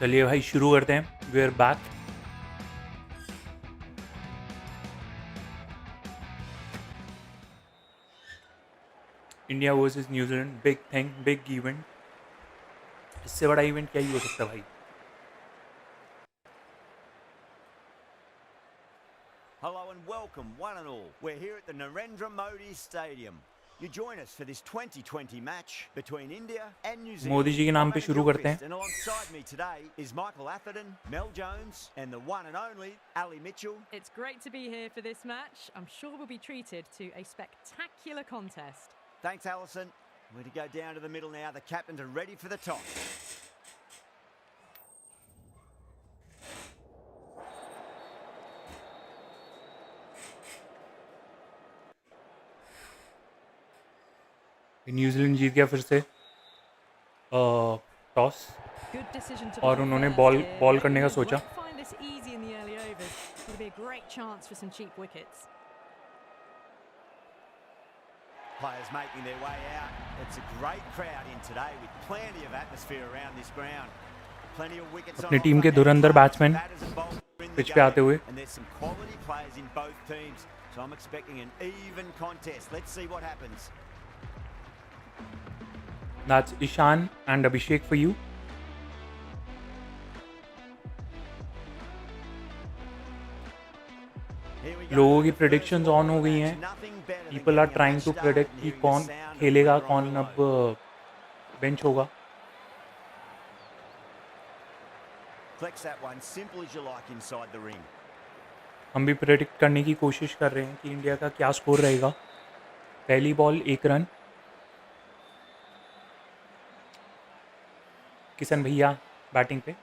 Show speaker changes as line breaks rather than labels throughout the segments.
चलिए भाई शुरू करते हैं। We are back. India versus New Zealand, big thing, big event. इससे बड़ा इवेंट क्या ही हो सकता है भाई।
Hello and welcome, one and all. We're here at the Narendra Modi Stadium. You join us for this 2020 match between India and New Zealand.
Modi ji के नाम
I'm
पे
Adam
शुरू करते
Gilchrist,
हैं।
and alongside me today is Michael Atherton, Mel Jones, and the one and only Ali Mitchell.
It's great to be here for this match. I'm sure we'll be treated to a spectacular contest.
Thanks, Alison. We're to go down to the middle now. The captains are ready for the toss.
New Zealand जीत गया फिर से toss
Good decision to
और
bowl
उन्होंने
first
ball
here.
करने का
They
सोचा।
won't find this easy in the early overs. It'll be a great chance for some cheap wickets.
Players making their way out. It's a great crowd in today with plenty of atmosphere around this ground. Plenty of wickets
अपनी
on
team
offer
के
and
Dhurandhar
players,
batsman
batters and bowlers in the
pitch पे आते
game.
हुए।
And there's some quality players in both teams. So I'm expecting an even contest. Let's see what happens.
That's Ishan and Abhishek for you.
Here we go.
लोगों की
The first
predictions
ball
on हो
of the
गई
match.
हैं।
Nothing better than
people are
getting a
trying
match
to
started
predict
and
कि
hearing the
कौन
sound of
खेलेगा,
wicket on
कौन
the
अब
low.
बेंच होगा।
Flex that one simple as you like inside the ring.
हम भी predict करने की कोशिश कर रहे हैं कि इंडिया का क्या स्कोर रहेगा। पहली बॉल 1 रन। किशन भैया बैटिंग पे।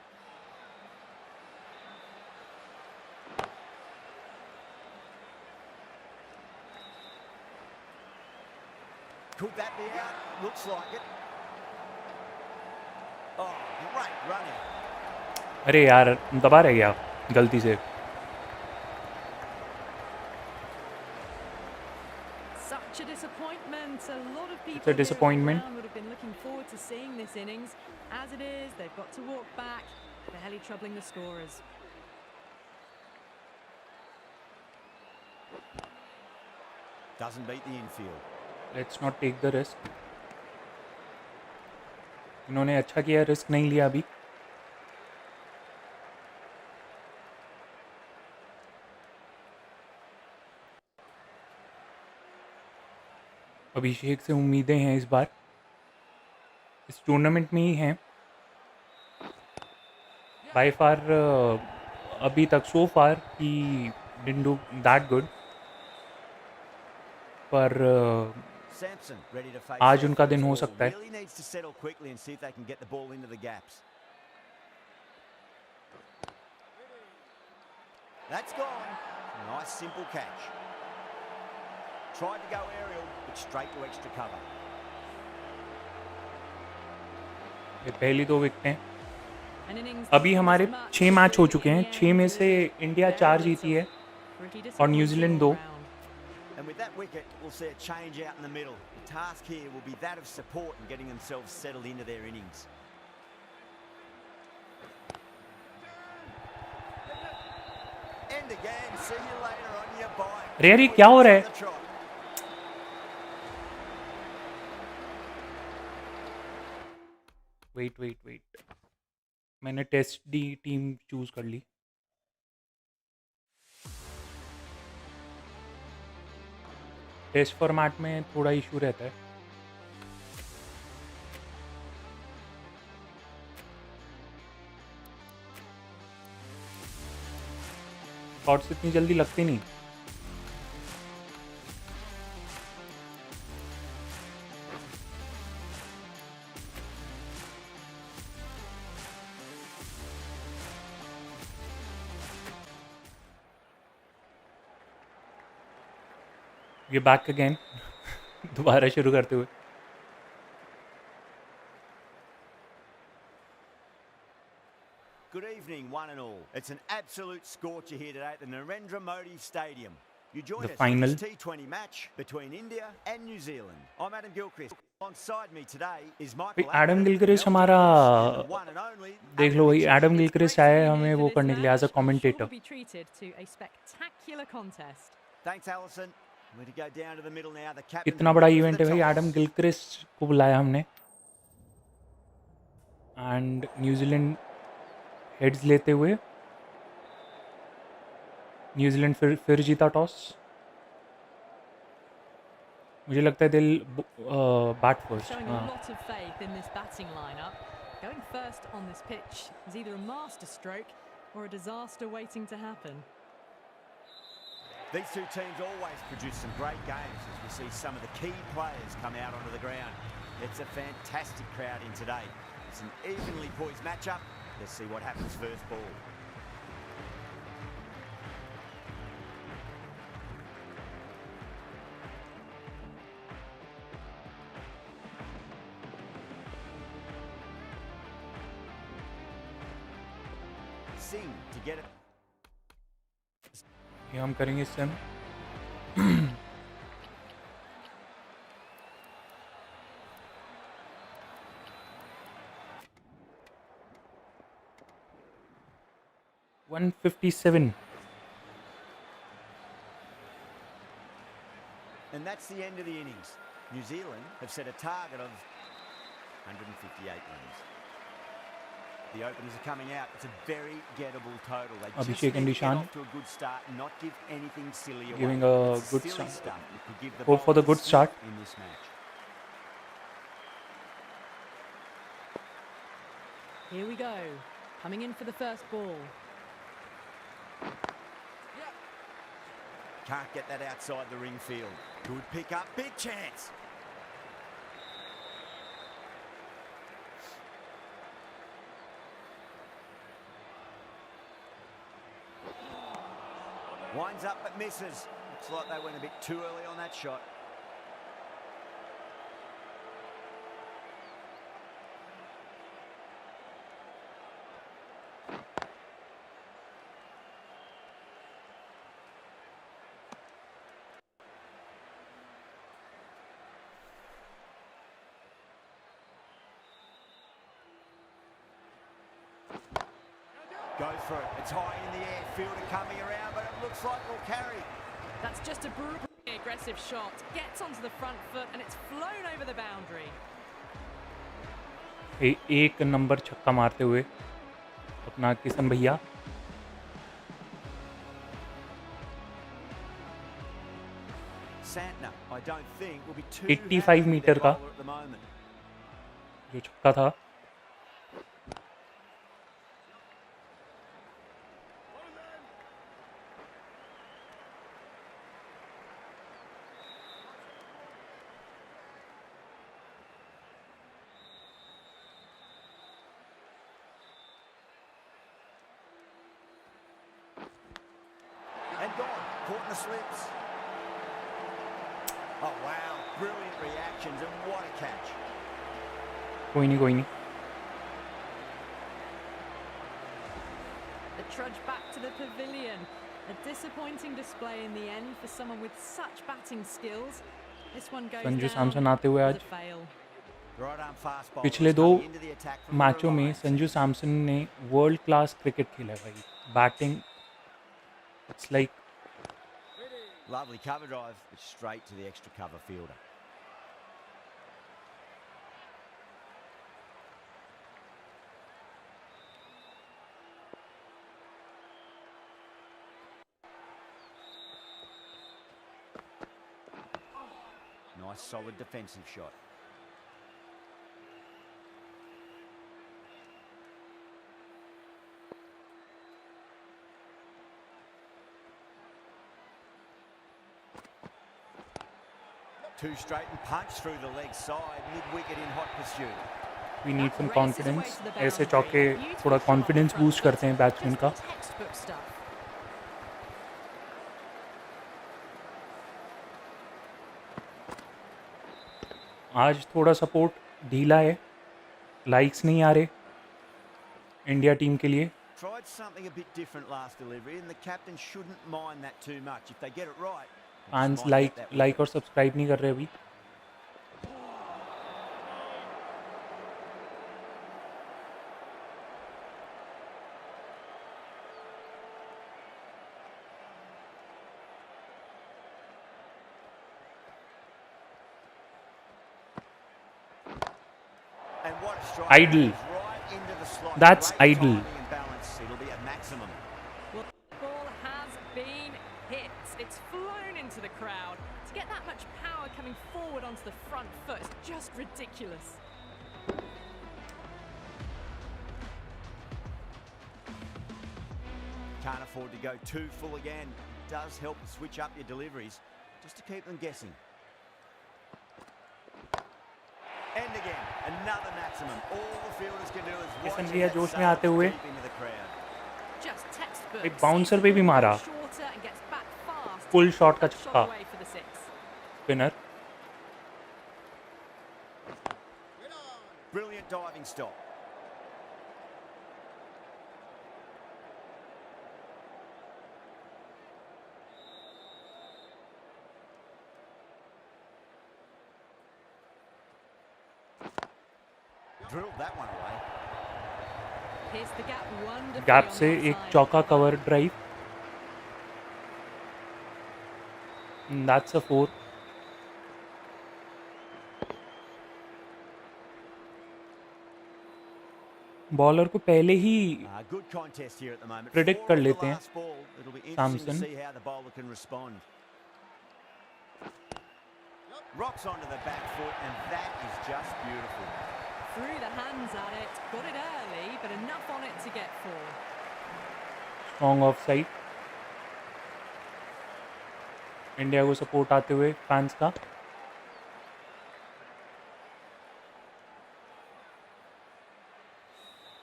Could that be out? Looks like it. Oh, great running.
अरे यार दबा रह गया गलती से।
Such a disappointment. A lot of people
It's a
here at the
disappointment.
ground would have been looking forward to seeing this innings. As it is, they've got to walk back, barely troubling the scorers.
Doesn't beat the infield.
Let's not take the risk. इन्होंने अच्छा किया, risk नहीं लिया अभी। अभिषेक से उम्मीदें हैं इस बार, इस टूर्नामेंट में ही हैं। बाय फार अभी तक so far he didn't do that good, पर
Sampson ready to face
आज
their
उनका
first
दिन हो
ball.
सकता है।
Really needs to settle quickly and see if they can get the ball into the gaps. That's gone. Nice simple catch. Tried to go aerial, but straight to extra cover.
ये पहली 2 विकेटें।
An innings
अभी
that
हमारे
was much
6 match हो
improved
चुके
in
हैं।
the
6 में
end.
से India 4 जीती है
Pretty
और
disappointing
New Zealand
all
2।
round.
And with that wicket, we'll see a change out in the middle. The task here will be that of support and getting themselves settled into their innings. End again. See you later on your bike.
अरे यार ये क्या हो रहा है?
On the trot.
Wait मैंने test D team choose कर ली। Test format में थोड़ा इशू रहता है। शॉट्स इतनी जल्दी लगते नहीं। ये बैक अगेन दोबारा शुरू करते हुए।
Good evening, one and all. It's an absolute scorcher here today at the Narendra Modi Stadium. You join
the
us for
final.
this T20 match between India and New Zealand. I'm Adam Gilchrist. Alongside me today is
भाई
Michael
Adam
Atherton,
Gilchrist
Mel
हमारा
Gilchrist, and the one and only
देख लो भाई,
Adelaide
Adam
Chief.
It's great
Gilchrist
to
आए
be
हमें
here
वो
for
करने
this
के लिए as a
match. I'm sure
commentator.
we'll be treated to a spectacular contest.
Thanks, Alison. We're to go down to the middle now. The captain
इतना बड़ा
wins
event
the
है भाई,
toss.
Adam Gilchrist को बुलाया हमने. And New Zealand heads लेते हुए, New Zealand फिर जीता टॉस. मुझे लगता है दिल बैट फर्स्ट.
Showing a
हाँ,
lot of faith in this batting lineup. Going first on this pitch is either a masterstroke or a disaster waiting to happen.
These two teams always produce some great games as we see some of the key players come out onto the ground. It's a fantastic crowd in today. It's an evenly poised matchup. Let's see what happens first ball. Sing to get it.
ये हम करेंगे SIM. $157.
And that's the end of the innings. New Zealand have set a target of 158 runs. The openers are coming out. It's a very gettable total. They just
Abhishek and
need to get
Ishan
off to a good start and not give anything silly away.
giving a
It's
good
silly
start.
stuff that could give the
Hope for the
bowlers
good start.
in this match.
Here we go. Coming in for the first ball.
Can't get that outside the ring field. Good pick up. Big chance. Winds up but misses. Looks like they went a bit too early on that shot. Goes for it. It's high in the air. Fielder coming around, but it looks like it'll carry.
That's just a brutally aggressive shot. Gets onto the front foot and it's flown over the boundary.
एक number छक्का मारते हुए अपना किशन भैया.
Santner, I don't think will be too
85
happy with
metre
their
का
bowler at the moment.
जो छक्का था.
And gone. Caught in the slips. Oh, wow. Brilliant reactions and what a catch.
कोई नहीं, कोई नहीं.
The trudge back to the pavilion. A disappointing display in the end for someone with such batting skills. This one goes
Sanju
down
Samson आते हुए
as
आज.
a fail.
Right arm fast bowler
पिछले
is
दो
coming into the attack from the
मैचों में
reliance.
Sanju Samson ने world class cricket खेला है भाई. Batting, it's like
Lovely cover drive, but straight to the extra cover fielder. Nice solid defensive shot. Two straight and punch through the leg side, mid-wicket in hot pursuit.
We need some
Races away
confidence.
to the
ऐसे
boundary.
चौके
Beautiful
थोड़ा
shot
confidence
on the
boost
front
करते हैं
foot.
Batsman का.
Just textbook stuff.
आज थोड़ा support ढीला है, लाइक्स नहीं आ रहे इंडिया टीम के लिए.
Tried something a bit different last delivery, and the captain shouldn't mind that too much. If they get it right, they just
fans
might get that wicket.
Like और subscribe नहीं कर रहे अभी.
And what a strike.
Idle.
Right into the slot.
That's
Great
idle.
timing and balance. It'll be at maximum.
Well, the ball has been hit. It's flown into the crowd. To get that much power coming forward onto the front foot is just ridiculous.
Can't afford to go too full again. It does help to switch up your deliveries just to keep them guessing. And again, another maximum. All the fielders can do is watch
Kishan
it
भैया
that
जोश में
sails
आते हुए
deep into the crowd.
Just textbook.
एक bouncer पे भी मारा.
Shorter and gets back fast.
Full shot का
Shot
छक्का.
away for the six.
Spinner.
Brilliant diving stop. Drilled that one away.
Here's the gap wonderfully
gap
on
से
that
एक
side.
चौका cover drive. That's a 4. Bowler को पहले ही
Good contest here at the moment.
Predict
Four
कर
off the
लेते हैं.
last ball. It'll be interesting to
Samson.
see how the bowler can respond. Rocks onto the back foot, and that is just beautiful.
Threw the hands at it, got it early, but enough on it to get 4.
Strong of side. India को support आते हुए fans का.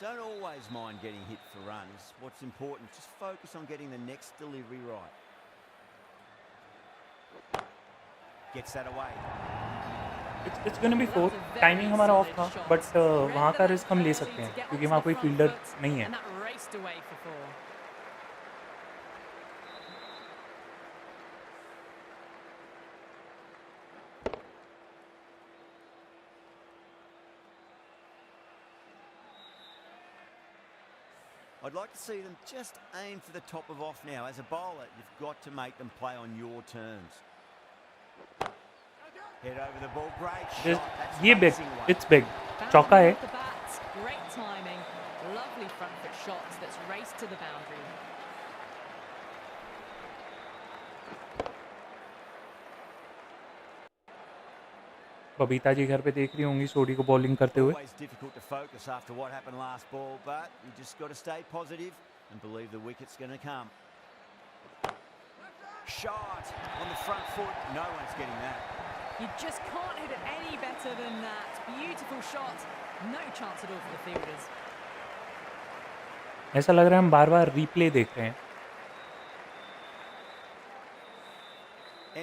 Don't always mind getting hit for runs. What's important, just focus on getting the next delivery right. Gets that away.
It's going to be 4. Timing हमारा of था, but वहाँ का risk हम ले सकते हैं क्योंकि वहाँ कोई फील्डर नहीं है.
And that raced away for 4.
I'd like to see them just aim for the top of off now. As a bowler, you've got to make them play on your terms. Head over the ball, great shot. That's
ये big,
racing one.
it's big. चौका है.
Off the bat, great timing, lovely front foot shot that's raced to the boundary.
Babita ji घर पे देख रही होंगी सोडी को bowling करते हुए.
Always difficult to focus after what happened last ball, but you just got to stay positive and believe the wicket's going to come. Shot on the front foot. No one's getting that.
You just can't hit it any better than that. Beautiful shot, no chance at all for the fielders.
ऐसा लग रहा है हम बार-बार replay देख रहे हैं.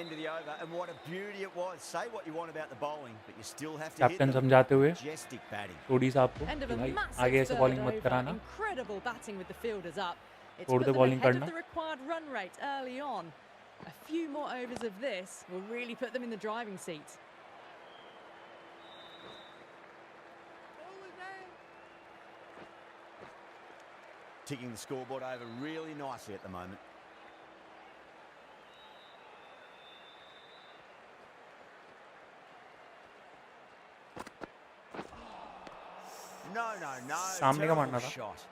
End of the over, and what a beauty it was. Say what you want about the bowling, but you still have to hit
captain
them.
समझाते हुए
Majestic batting.
सोडी साहब को
End of
कि
a
भाई
massive
आगे ऐसे
third
bowling मत
over.
कराना.
Incredible batting with the fielders up. It's
छोड़
put
दे
them
bowling
ahead
करना.
of the required run rate early on. A few more overs of this will really put them in the driving seat.
Ticking the scoreboard over really nicely at the moment. No.
सामने का
Terrible
मारना था.
shot.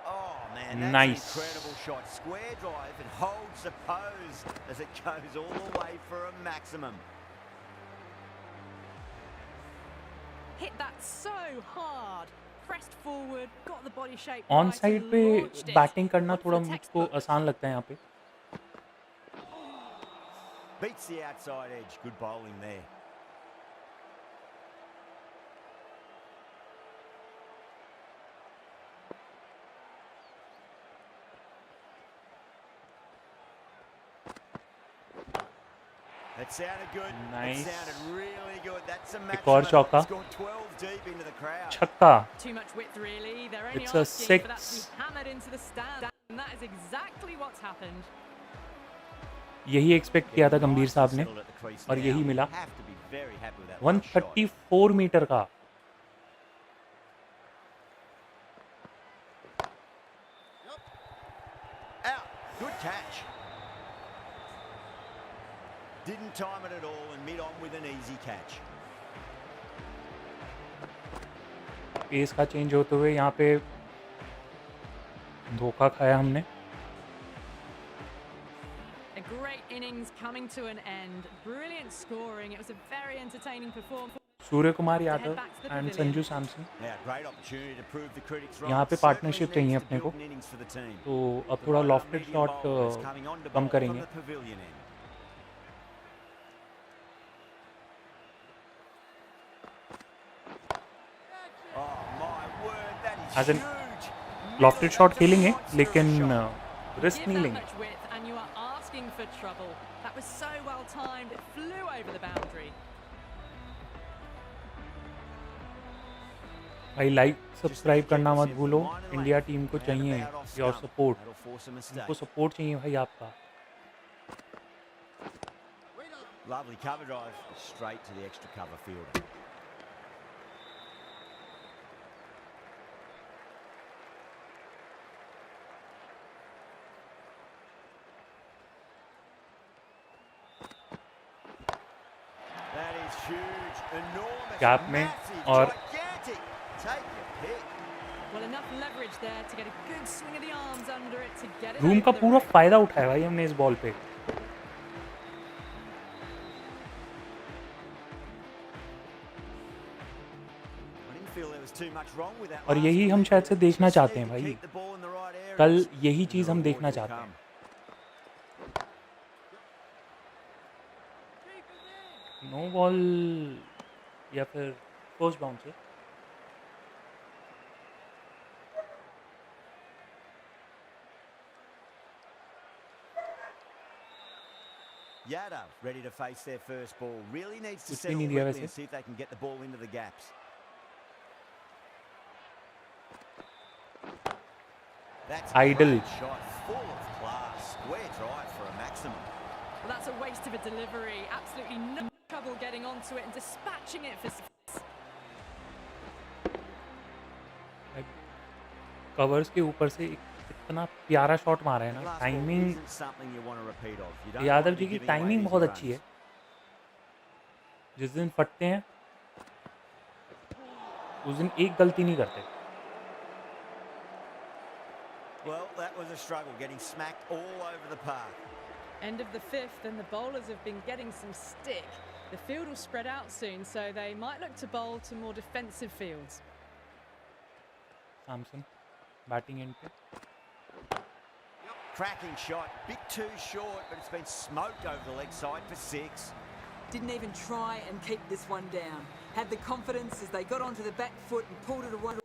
Oh man, that's
Nice.
an incredible shot. Square drive and holds the pose as it goes all the way for a maximum.
Hit that so hard. Pressed forward, got the body shape
on
right
side
and
पे
launched it.
Batting करना
Up for
थोड़ा
the
मुझको
textbook.
आसान लगता है यहाँ पे.
Beats the outside edge. Good bowling there. It sounded good.
Nice.
It sounded really good. That's a
एक और
match
चौका,
scored 12 deep into the crowd.
छक्का.
Too much width, really. They're only
It's a
asking for that to
6.
be hammered into the stand, and that is exactly what's happened.
यही expect किया था गंभीर साहब ने
Settled at the crease
और
now.
यही मिला.
Have to be very happy with that last shot.
134 metre का.
Out. Good catch. Didn't time it at all and mid on with an easy catch.
Pace का change होते हुए यहाँ पे धोखा खाया हमने.
A great innings coming to an end. Brilliant scoring. It was a very entertaining performance.
Surya Kumar Yadav and Sanju Samson.
Now, great opportunity to prove the critics wrong.
यहाँ पे
Certainly
पार्टनरशिप चाहिए
needs to
अपने को,
build an innings for the team.
तो अब थोड़ा lofted shot
Coming on to
come
bowl
करेंगे.
from the pavilion end. Oh my word, that is
As in,
huge.
Lofted shot खेलेंगे लेकिन risk
Give
नहीं
that
लेंगे.
much width and you are asking for trouble. That was so well timed. It flew over the boundary.
भाई like subscribe करना मत भूलो. India team को चाहिए your support.
That'll force a mistake.
उनको support चाहिए भाई आपका.
Lovely cover drive, straight to the extra cover fielder. That is huge, enormous,
Gap में
massive,
और
gigantic. Take your pick.
Well, enough leverage there to get a good swing of the arms under it to get it
room का
over the
पूरा
rim.
फायदा उठाया भाई हमने इस ball पे.
I didn't feel there was too much wrong with that
और
last
यही हम
one.
शायद से देखना
Just
चाहते
need
हैं
to
भाई.
keep the ball in the right areas.
कल यही
And
चीज़
the
हम
reward
देखना
will
चाहते हैं.
come.
नो बॉल या फिर फर्स्ट बाउंस है.
Yadav ready to face their first ball. Really needs to
कुछ भी
settle
नहीं दिया
quickly and
वैसे.
see if they can get the ball into the gaps. That's a
Idle.
great shot, full of class. Square drive for a maximum.
Well, that's a waste of a delivery. Absolutely no trouble getting onto it and dispatching it for six.
Covers के ऊपर से इतना प्यारा shot मारा है ना.
Last ball
timing
isn't something you want to repeat of. You don't
Yadav
want to
ji
be
की
giving away
timing
easy
बहुत
runs.
अच्छी है. जिस दिन फटते हैं उस दिन एक गलती नहीं करते.
Well, that was a struggle, getting smacked all over the park.
End of the fifth, and the bowlers have been getting some stick. The field will spread out soon, so they might look to bowl to more defensive fields.
Samson batting and पे.
Cracking shot, bit too short, but it's been smoked over the leg side for six.
Didn't even try and keep this one down. Had the confidence as they got onto the back foot and pulled it away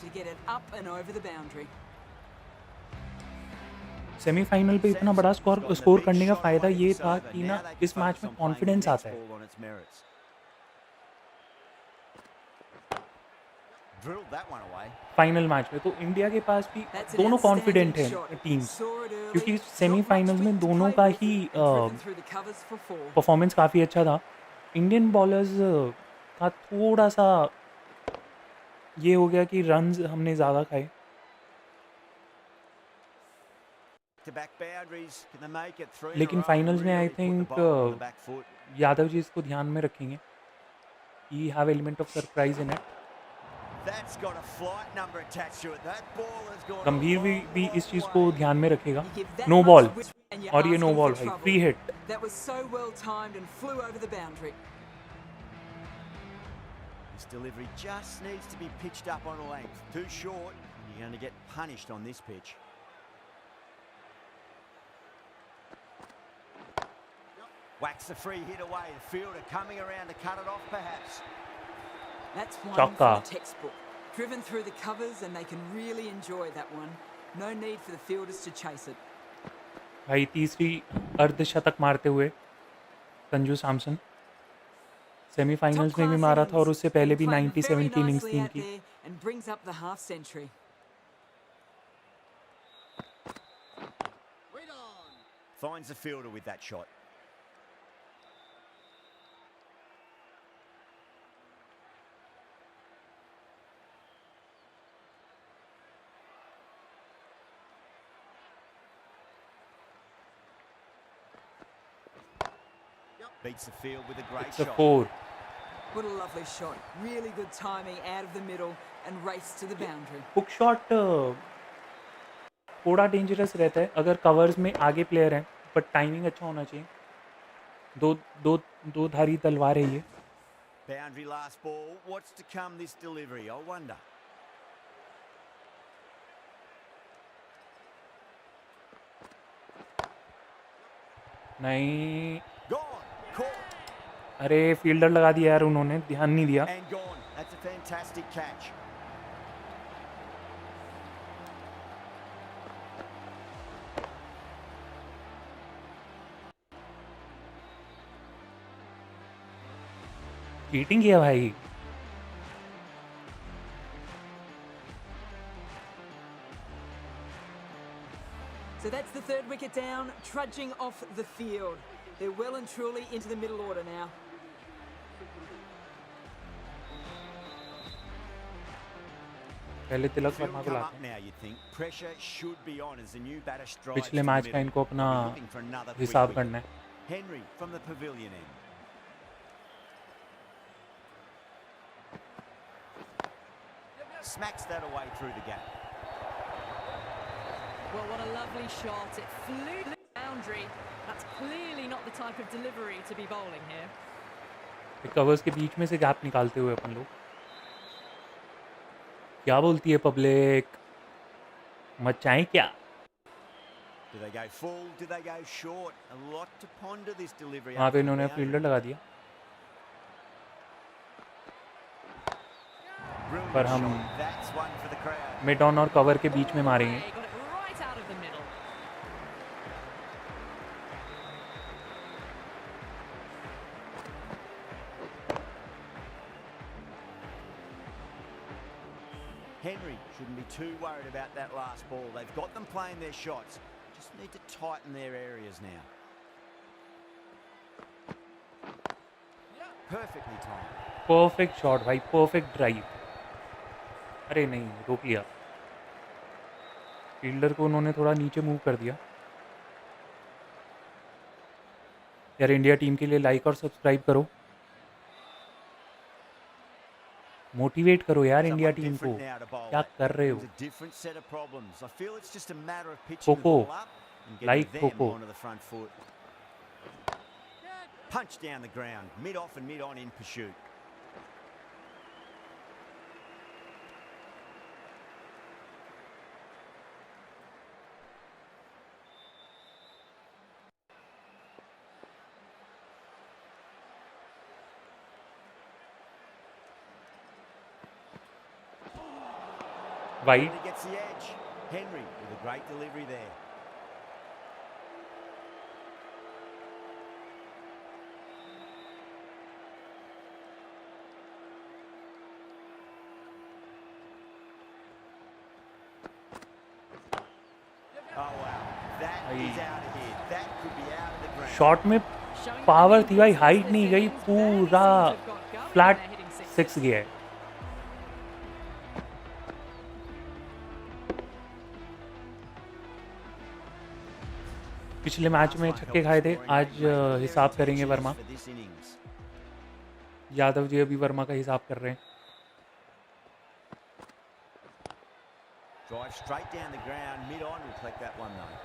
to get it up and over the boundary.
Semifinal पे इतना बड़ा score करने का फ़ायदा ये था कि ना इस मैच में कॉन्फिडेंस आता है. फाइनल मैच में तो इंडिया के पास भी
That's an
दोनों
outstanding
कॉन्फिडेंट हैं
shot.
Teams,
Saw it early,
क्योंकि
not
सेमीफाइनल्स
much
में
width to
दोनों
play
का
with,
he
and driven through the covers for four.
Performance काफ़ी अच्छा था. इंडियन बॉलर्स का थोड़ा सा ये हो गया कि रन्स हमने ज़्यादा खाए. लेकिन फाइनल्स में आई थिंक यादव जी इसको ध्यान में रखेंगे. He have element of surprise in it. गंभीर भी इस चीज़ को ध्यान में रखेगा.
You give that
no
much
ball
width and you're
और ये नो
asking
बॉल
for
भाई,
trouble.
Free hit.
That was so well timed and flew over the boundary.
This delivery just needs to be pitched up on a length. Too short, and you're going to get punished on this pitch. Whacks the free hit away. The fielder coming around to cut it off, perhaps.
That's one
Chokka.
from the textbook. Driven through the covers and they can really enjoy that one. No need for the fielders to chase it.
भाई तीसरी अर्धशतक मारते हुए Sanju Samson
Top
semifinals में भी
class
मारा था और
innings.
उससे पहले भी
Played
97
very
की इनिंग्स
nicely
थी
out
इनकी।
there and brings up the half century.
Finds the fielder with that shot. Beats the field with a great
It's a
shot.
4.
What a lovely shot. Really good timing out of the middle and race to the boundary.
Hook shot थोड़ा dangerous रहता है अगर covers में आगे player हैं, but timing अच्छा होना चाहिए। दो दो दो धारी तलवार है ये।
Boundary last ball. What's to come this delivery? I wonder.
नहीं,
Gone. Caught.
अरे फील्डर लगा दिया यार उन्होंने, ध्यान नहीं दिया।
And gone. That's a fantastic catch.
Cheating किया भाई।
So that's the third wicket down, trudging off the field. They're well and truly into the middle order now.
पहले तिलक
Field
वर्मा को
come
लाते
up
हैं।
now, you'd think. Pressure should be on as the new batter strides
पिछले
to the
match का
middle.
इनको अपना
They'll be looking for another quick
हिसाब
wicket.
करना है।
Henry from the pavilion end. Smacks that away through the gap.
Well, what a lovely shot. It flew to the boundary. That's clearly not the type of delivery to be bowling here.
Covers के बीच में से gap निकालते हुए अपन लोग। क्या बोलती है public? मचाएं क्या?
Do they go full? Do they go short? A lot to ponder this delivery.
वहाँ
up
पे
from the
इन्होंने
boundary.
फील्डर लगा दिया,
Brilliant
पर हम
shot. That's one for the crowd.
Mid on और कवर के बीच में मारेंगे।
Away, got it right out of the middle.
Henry shouldn't be too worried about that last ball. They've got them playing their shots. Just need to tighten their areas now. Perfectly timed.
Perfect shot भाई, perfect drive. अरे नहीं, रोक लिया। Fielder को उन्होंने थोड़ा नीचे move कर दिया। यार इंडिया टीम के लिए लाइक और सब्सक्राइब करो, मोटिवेट करो यार इंडिया
Someone
टीम को।
different now to bowl
क्या
at.
कर रहे हो?
Brings a different set of problems. I feel it's just a matter of pitching the
Coco.
ball up and
Like
getting them
Coco.
onto the front foot. Punch down the ground, mid off and mid on in pursuit.
Wide.
And he gets the edge. Henry with a great delivery there. Oh wow, that is out of here. That could be out of the ground.
Shot में
Showing
power
the
थी भाई,
lead
height
this
नहीं गई,
innings. Barely
पूरा
seems to have got going
flat
when they're hitting sixes.
6 गया है। पिछले match में छक्के खाए थे, आज हिसाब करेंगे Verma.
For this innings.
Yadav ji अभी वर्मा का हिसाब कर रहे हैं।
Drive straight down the ground, mid on will collect that one though.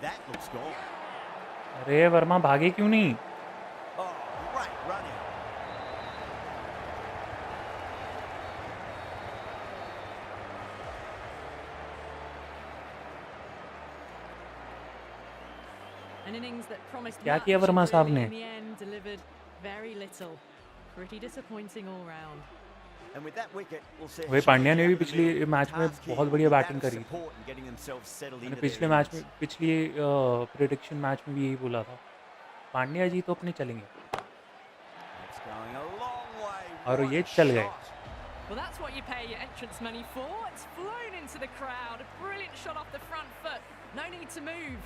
That looks gone.
अरे वर्मा भागे क्यों नहीं?
Oh, great run out.
An innings that promised
क्या
much
किया वर्मा
and
साहब
really
ने?
in the end delivered very little. Pretty disappointing all round.
And with that wicket, we'll see.
वही पांड्या ने भी पिछली
Middle.
मैच में
Task
बहुत
here
बढ़िया
with
बैटिंग
that
करी थी।
support and getting themselves settled
मैंने
into
पिछले
their
मैच में,
innings.
पिछली प्रेडिक्शन मैच में भी यही बोला था। पांड्या जी तो अपने चलेंगे
It's going a long way.
और
What
ये
a
चल गए।
shot.
Well, that's what you pay your entrance money for. It's flown into the crowd. A brilliant shot off the front foot. No need to move.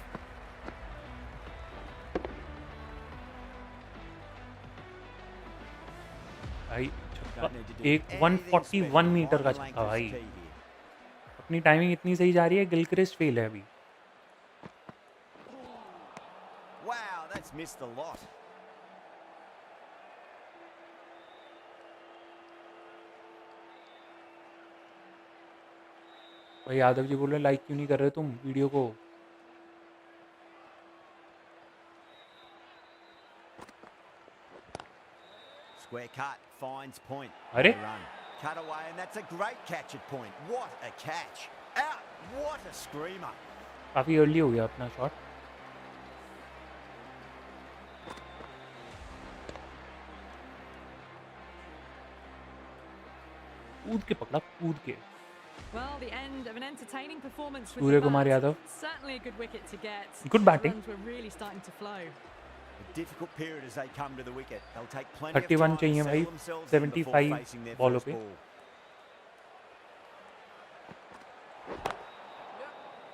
भाई छक्का
Don't need to do
एक
anything
141
special.
Metre का
Line length
छक्का
is
भाई।
key here.
अपनी timing इतनी सही जा रही है, गिलक्रिस्ट फेल है अभी।
Wow, that's missed a lot.
भाई यादव जी बोल रहे लाइक क्यों नहीं कर रहे तुम वीडियो को?
Square cut, finds point.
अरे
No run. Cut away, and that's a great catch at point. What a catch. Out. What a screamer.
काफी अर्ली हो गया अपना शॉट। कूद के पकड़ा, कूद के।
Well, the end of an entertaining performance with
Surya
the
Kumar
bat.
Yadav.
Certainly a good wicket to get.
Good
The
batting.
runs were really starting to flow.
A difficult period as they come to the wicket. They'll take plenty of
31
time to
चाहिए
settle
भाई,
themselves in before
75
facing their
बॉलों
first
पे।
ball.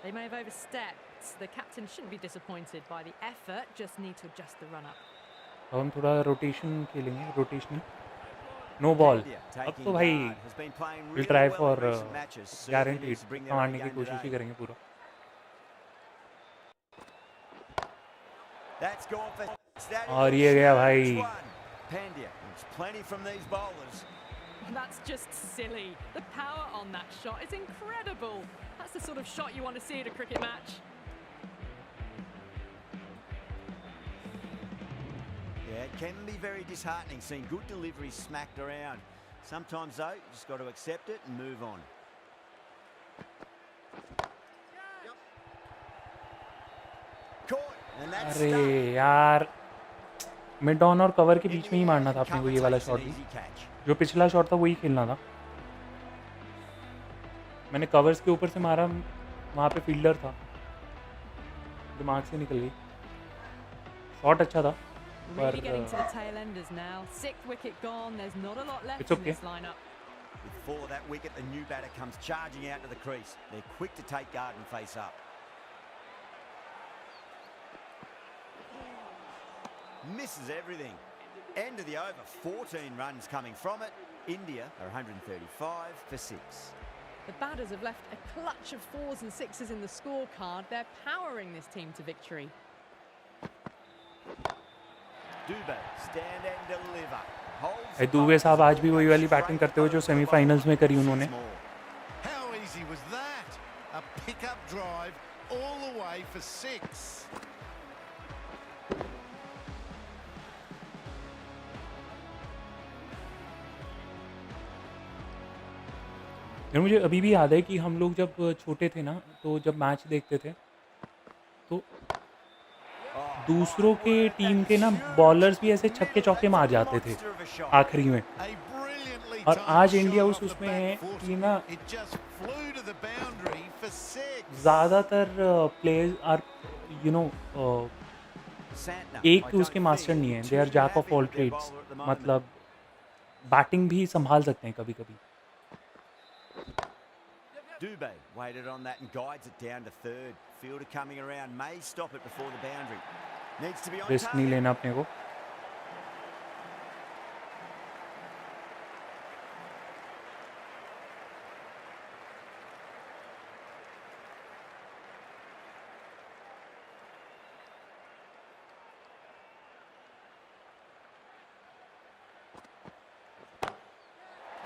They may have overstepped. The captain shouldn't be disappointed by the effort. Just need to adjust the run-up.
अब हम थोड़ा rotation खेलेंगे, rotational. No ball.
India
अब
taking
तो भाई
guard, has been playing
will
really
try
well
for
in recent matches. Certainly
guaranteed
needs to bring their A
मारने की
game
कोशिश ही
today.
करेंगे पूरा।
That's gone for that is
और
a
ये गया
huge
भाई।
one. Pandya wants plenty from these bowlers.
That's just silly. The power on that shot is incredible. That's the sort of shot you want to see at a cricket match.
Yeah, it can be very disheartening seeing good deliveries smacked around. Sometimes though, you just got to accept it and move on. Caught, and that's
अरे
stuck.
यार, mid on और cover के
In
beach
the
में ही
air,
मारना था अपने को ये वाला
commentates
शॉट
an
भी।
easy catch.
जो पिछला शॉट था वही खेलना था। मैंने कवर्स के ऊपर से मारा, वहाँ पे फील्डर था, दिमाग से निकल गई। शॉट अच्छा था
Really
पर
getting to the tail enders now. Sixth wicket gone. There's not a lot left
It's
in
okay.
this lineup.
Before that wicket, the new batter comes charging out to the crease. They're quick to take guard and face up. Misses everything. End of the over, 14 runs coming from it. India are 135 for 6.
The batters have left a clutch of fours and sixes in the scorecard. They're powering this team to victory.
Dubé, stand and deliver. Holds
ए, दुबे साहब आज भी वही वाली batting करते हुए जो semifinals में करी उन्होंने।
How easy was that? A pickup drive all the way for 6.
यार मुझे अभी भी याद है कि हम लोग जब छोटे थे ना, तो जब मैच देखते थे तो दूसरों के टीम के ना बॉलर्स भी ऐसे छक्के चौके मार जाते थे आखिरी में।
A brilliantly
और आज
timed
इंडिया
shot
उस
off the
उसमें
back
है
foot.
कि ना
It just flew to the boundary for 6.
ज़्यादातर प्लेयर्स आर यू नो एक तो उसके मास्टर नहीं है, they are jack of all trades. मतलब बैटिंग भी संभाल सकते हैं कभी कभी।
Dubé waited on that and guides it down to third. Fielder coming around, may stop it before the boundary. Needs to be on
risk नहीं
target.
लेना अपने को।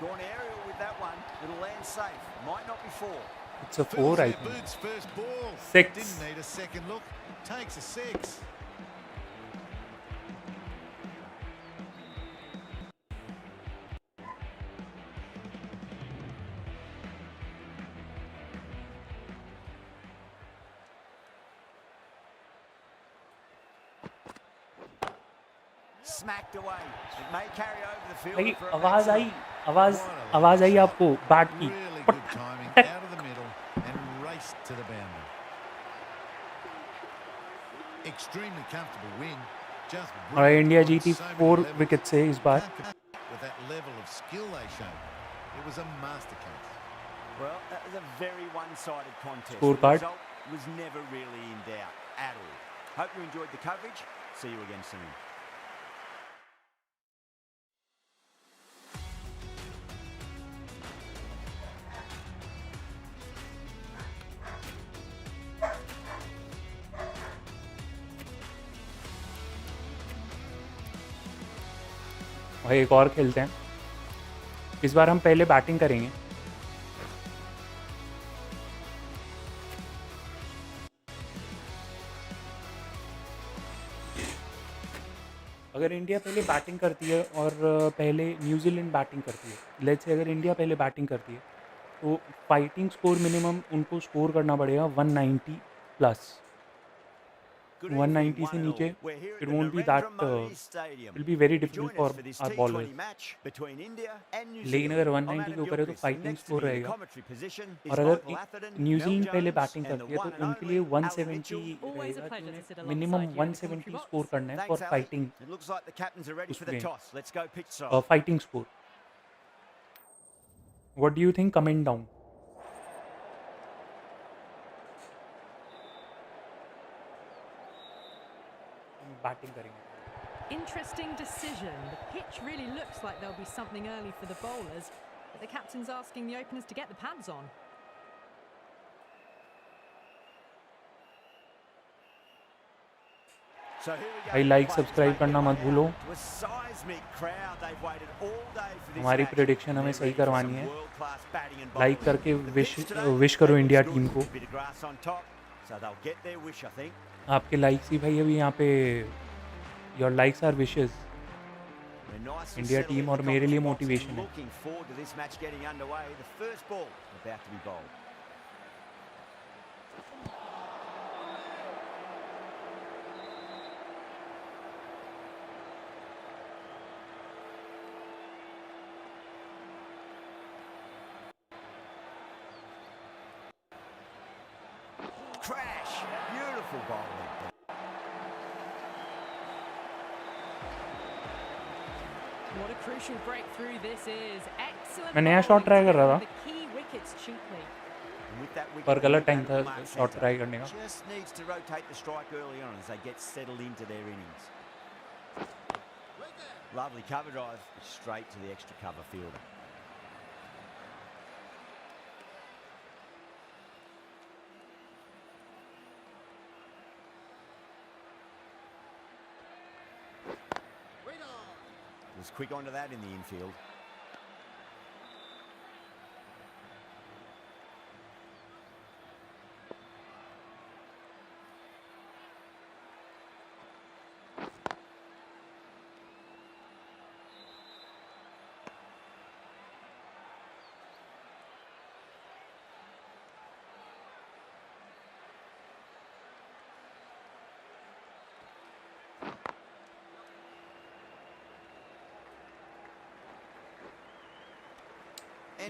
Gone aerial with that one. It'll land safe. Might not be 4.
It's a
Fills
4 I
their
think.
boots first ball.
6.
Didn't need a second look. Takes a 6.
Smacked away. It may carry over the field.
भाई
for a
आवाज आई,
maximum.
आवाज आई आपको bat की?
Really good timing out of the middle and raced to the boundary. Extremely comfortable win. Just
और India
brilliant on
जीती
so many
4
levels.
Wicket से इस बार.
Can't compete with that level of skill they showed. It was a masterclass.
Well, that was a very one-sided contest.
Scorecard.
The result was never really in doubt at all. Hope you enjoyed the coverage. See you again soon.
और एक और खेलते हैं. इस बार हम पहले batting करेंगे. अगर इंडिया पहले बैटिंग करती है और पहले न्यूजीलैंड बैटिंग करती है, लेट्स से अगर इंडिया पहले बैटिंग करती है तो फाइटिंग स्कोर मिनिमम उनको स्कोर करना पड़ेगा 190 प्लस. 190 से नीचे it won't be that it will be very difficult for our bowlers. लेकिन अगर 190 के ऊपर है तो फाइटिंग स्कोर रहेगा. और अगर न्यूजीलैंड पहले बैटिंग करती है तो उनके लिए 170 रहेगा कि उन्हें मिनिमम 170 स्कोर करना है फॉर फाइटिंग उसमें fighting score. What do you think? Comment down. Batting करेंगे.
Interesting decision. The pitch really looks like there'll be something early for the bowlers, but the captain's asking the openers to get the pads on.
भाई like subscribe करना मत भूलो. हमारी prediction हमें सही करवानी है. लाइक करके विश करो इंडिया टीम को. आपके लाइक्स ही भाई अभी यहाँ पे your likes are wishes. India team और मेरे लिए मोटिवेशन है.
Crash! Beautiful bowling.
What a crucial breakthrough this is. Excellent.
मैं नया शॉट ट्राई कर रहा था
the key wickets cheaply.
And with that wicket,
पर गलत
they've
टाइम
got
था
mark
शॉट
centre.
ट्राई करने का.
Just needs to rotate the strike early on as they get settled into their innings. Lovely cover drive, straight to the extra cover fielder. Was quick onto that in the infield.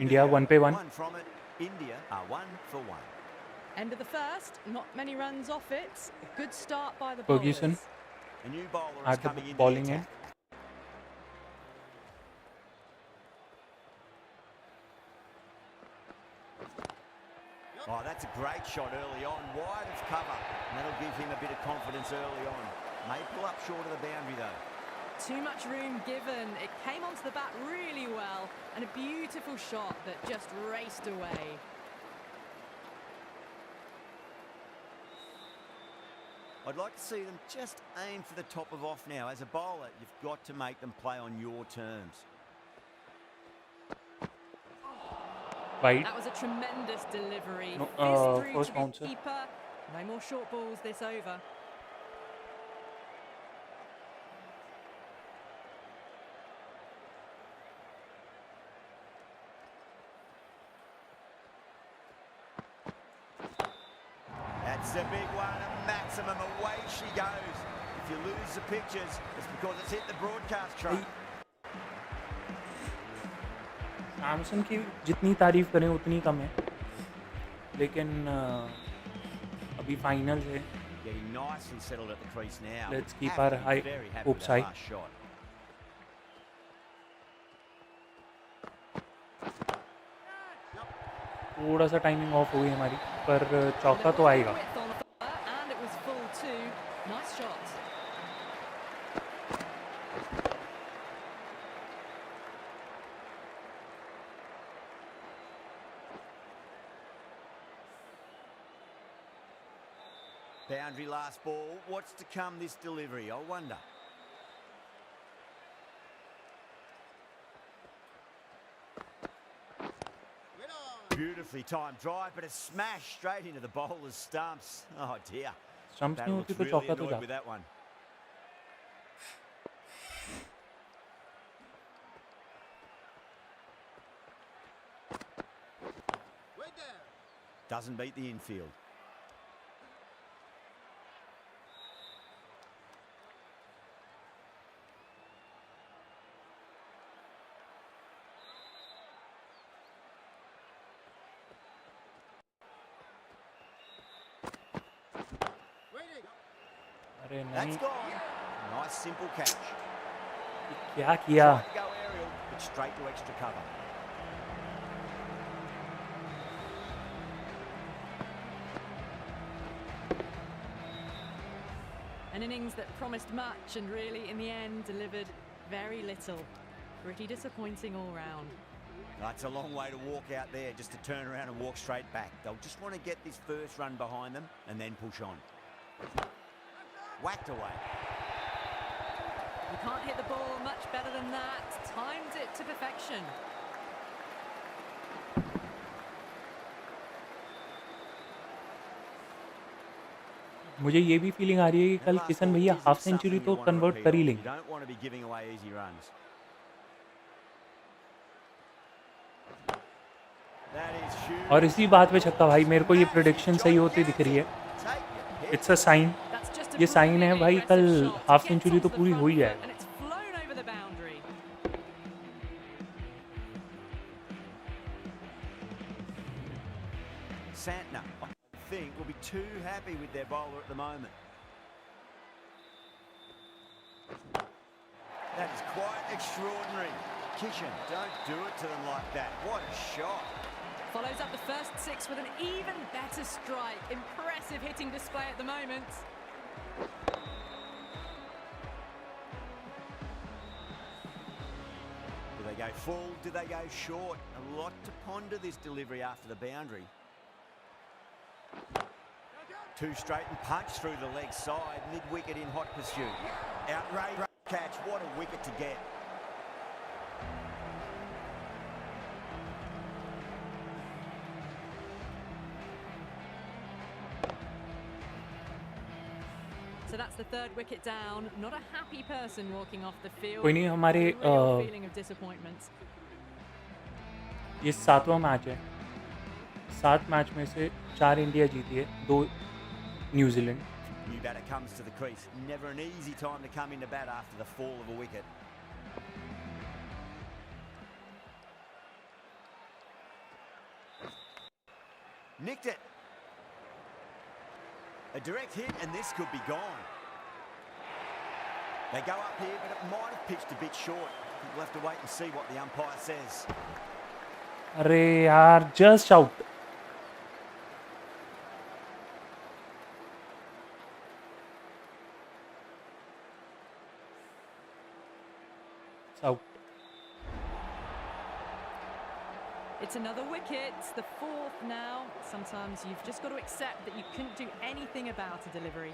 India 1 पे 1.
From it. India are 1 for 1.
End of the first, not many runs off it. A good start by the
Ferguson
bowlers.
A new bowler is
at the
coming into
bowling
the
end.
attack. Oh, that's a great shot early on, wide of cover. And that'll give him a bit of confidence early on. May pull up short of the boundary though.
Too much room given. It came onto the bat really well, and a beautiful shot that just raced away.
I'd like to see them just aim for the top of off now. As a bowler, you've got to make them play on your terms.
Wide.
That was a tremendous delivery.
No,
Fist through
first
to the
bouncer.
keeper. No more short balls this over.
That's a big one, a maximum. Away she goes. If you lose the pictures, it's because it's hit the broadcast truck.
Samson की जितनी तारीफ करें उतनी कम है. लेकिन अभी finals है.
Getting nicely settled at the crease now.
Let's keep
Have to
our
be
high
very happy
hopes
with that
high.
last shot.
थोड़ा सा टाइमिंग ऑफ हो गई हमारी, पर
With
चौका
a
तो
lot of
आएगा.
width on offer, and it was full too. Nice shot.
Boundary last ball. What's to come this delivery, I wonder. Beautifully timed drive, but a smash straight into the bowler's stumps. Oh dear.
Stumps
That
नहीं होती
looks
तो
really
चौका तो
annoyed with
जाता.
that one. Doesn't beat the infield.
अरे
That's
नहीं,
gone. Nice simple catch.
क्या किया?
Tried to go aerial, but straight to extra cover.
An innings that promised much and really, in the end, delivered very little. Pretty disappointing all round.
That's a long way to walk out there, just to turn around and walk straight back. They'll just want to get this first run behind them and then push on. Whacked away.
You can't hit the ball much better than that. Timed it to perfection.
मुझे ये भी feeling आ रही है कि
That
कल
last
Kishan
ball
भैया
isn't
half
something
century
you
तो
want to
convert
repeat
कर ही
on.
लेंगे.
You don't want to be giving away easy runs. That is huge.
और इसी बात पे छक्का भाई, मेरे को ये प्रेडिक्शन सही होती दिख रही है.
Take your pick.
It's a sign.
That's just a
ये साइन है
brilliantly
भाई, कल
aggressive shot.
Half
It
century
gets
तो
onto the
पूरी
front
हो ही
foot
जाएगा.
and it's flown over the boundary.
Santner, I think, will be too happy with their bowler at the moment. That is quite extraordinary. Kishan, don't do it to them like that. What a shot.
Follows up the first six with an even better strike. Impressive hitting display at the moment.
Do they go full? Do they go short? A lot to ponder this delivery after the boundary. Two straight and punch through the leg side, mid-wicket in hot pursuit. Outrageous catch, what a wicket to get.
So that's the third wicket down. Not a happy person walking off the field.
कोई नहीं, हमारे
A real feeling of disappointment.
ये 7वां match है. 7 match में से 4 India जीती है, 2 New Zealand.
New batter comes to the crease. Never an easy time to come into bat after the fall of a wicket. Nicked it. A direct hit and this could be gone. They go up here, but it might have pitched a bit short. We'll have to wait and see what the umpire says.
अरे यार, just out. Out.
It's another wicket, the fourth now. Sometimes you've just got to accept that you couldn't do anything about a delivery.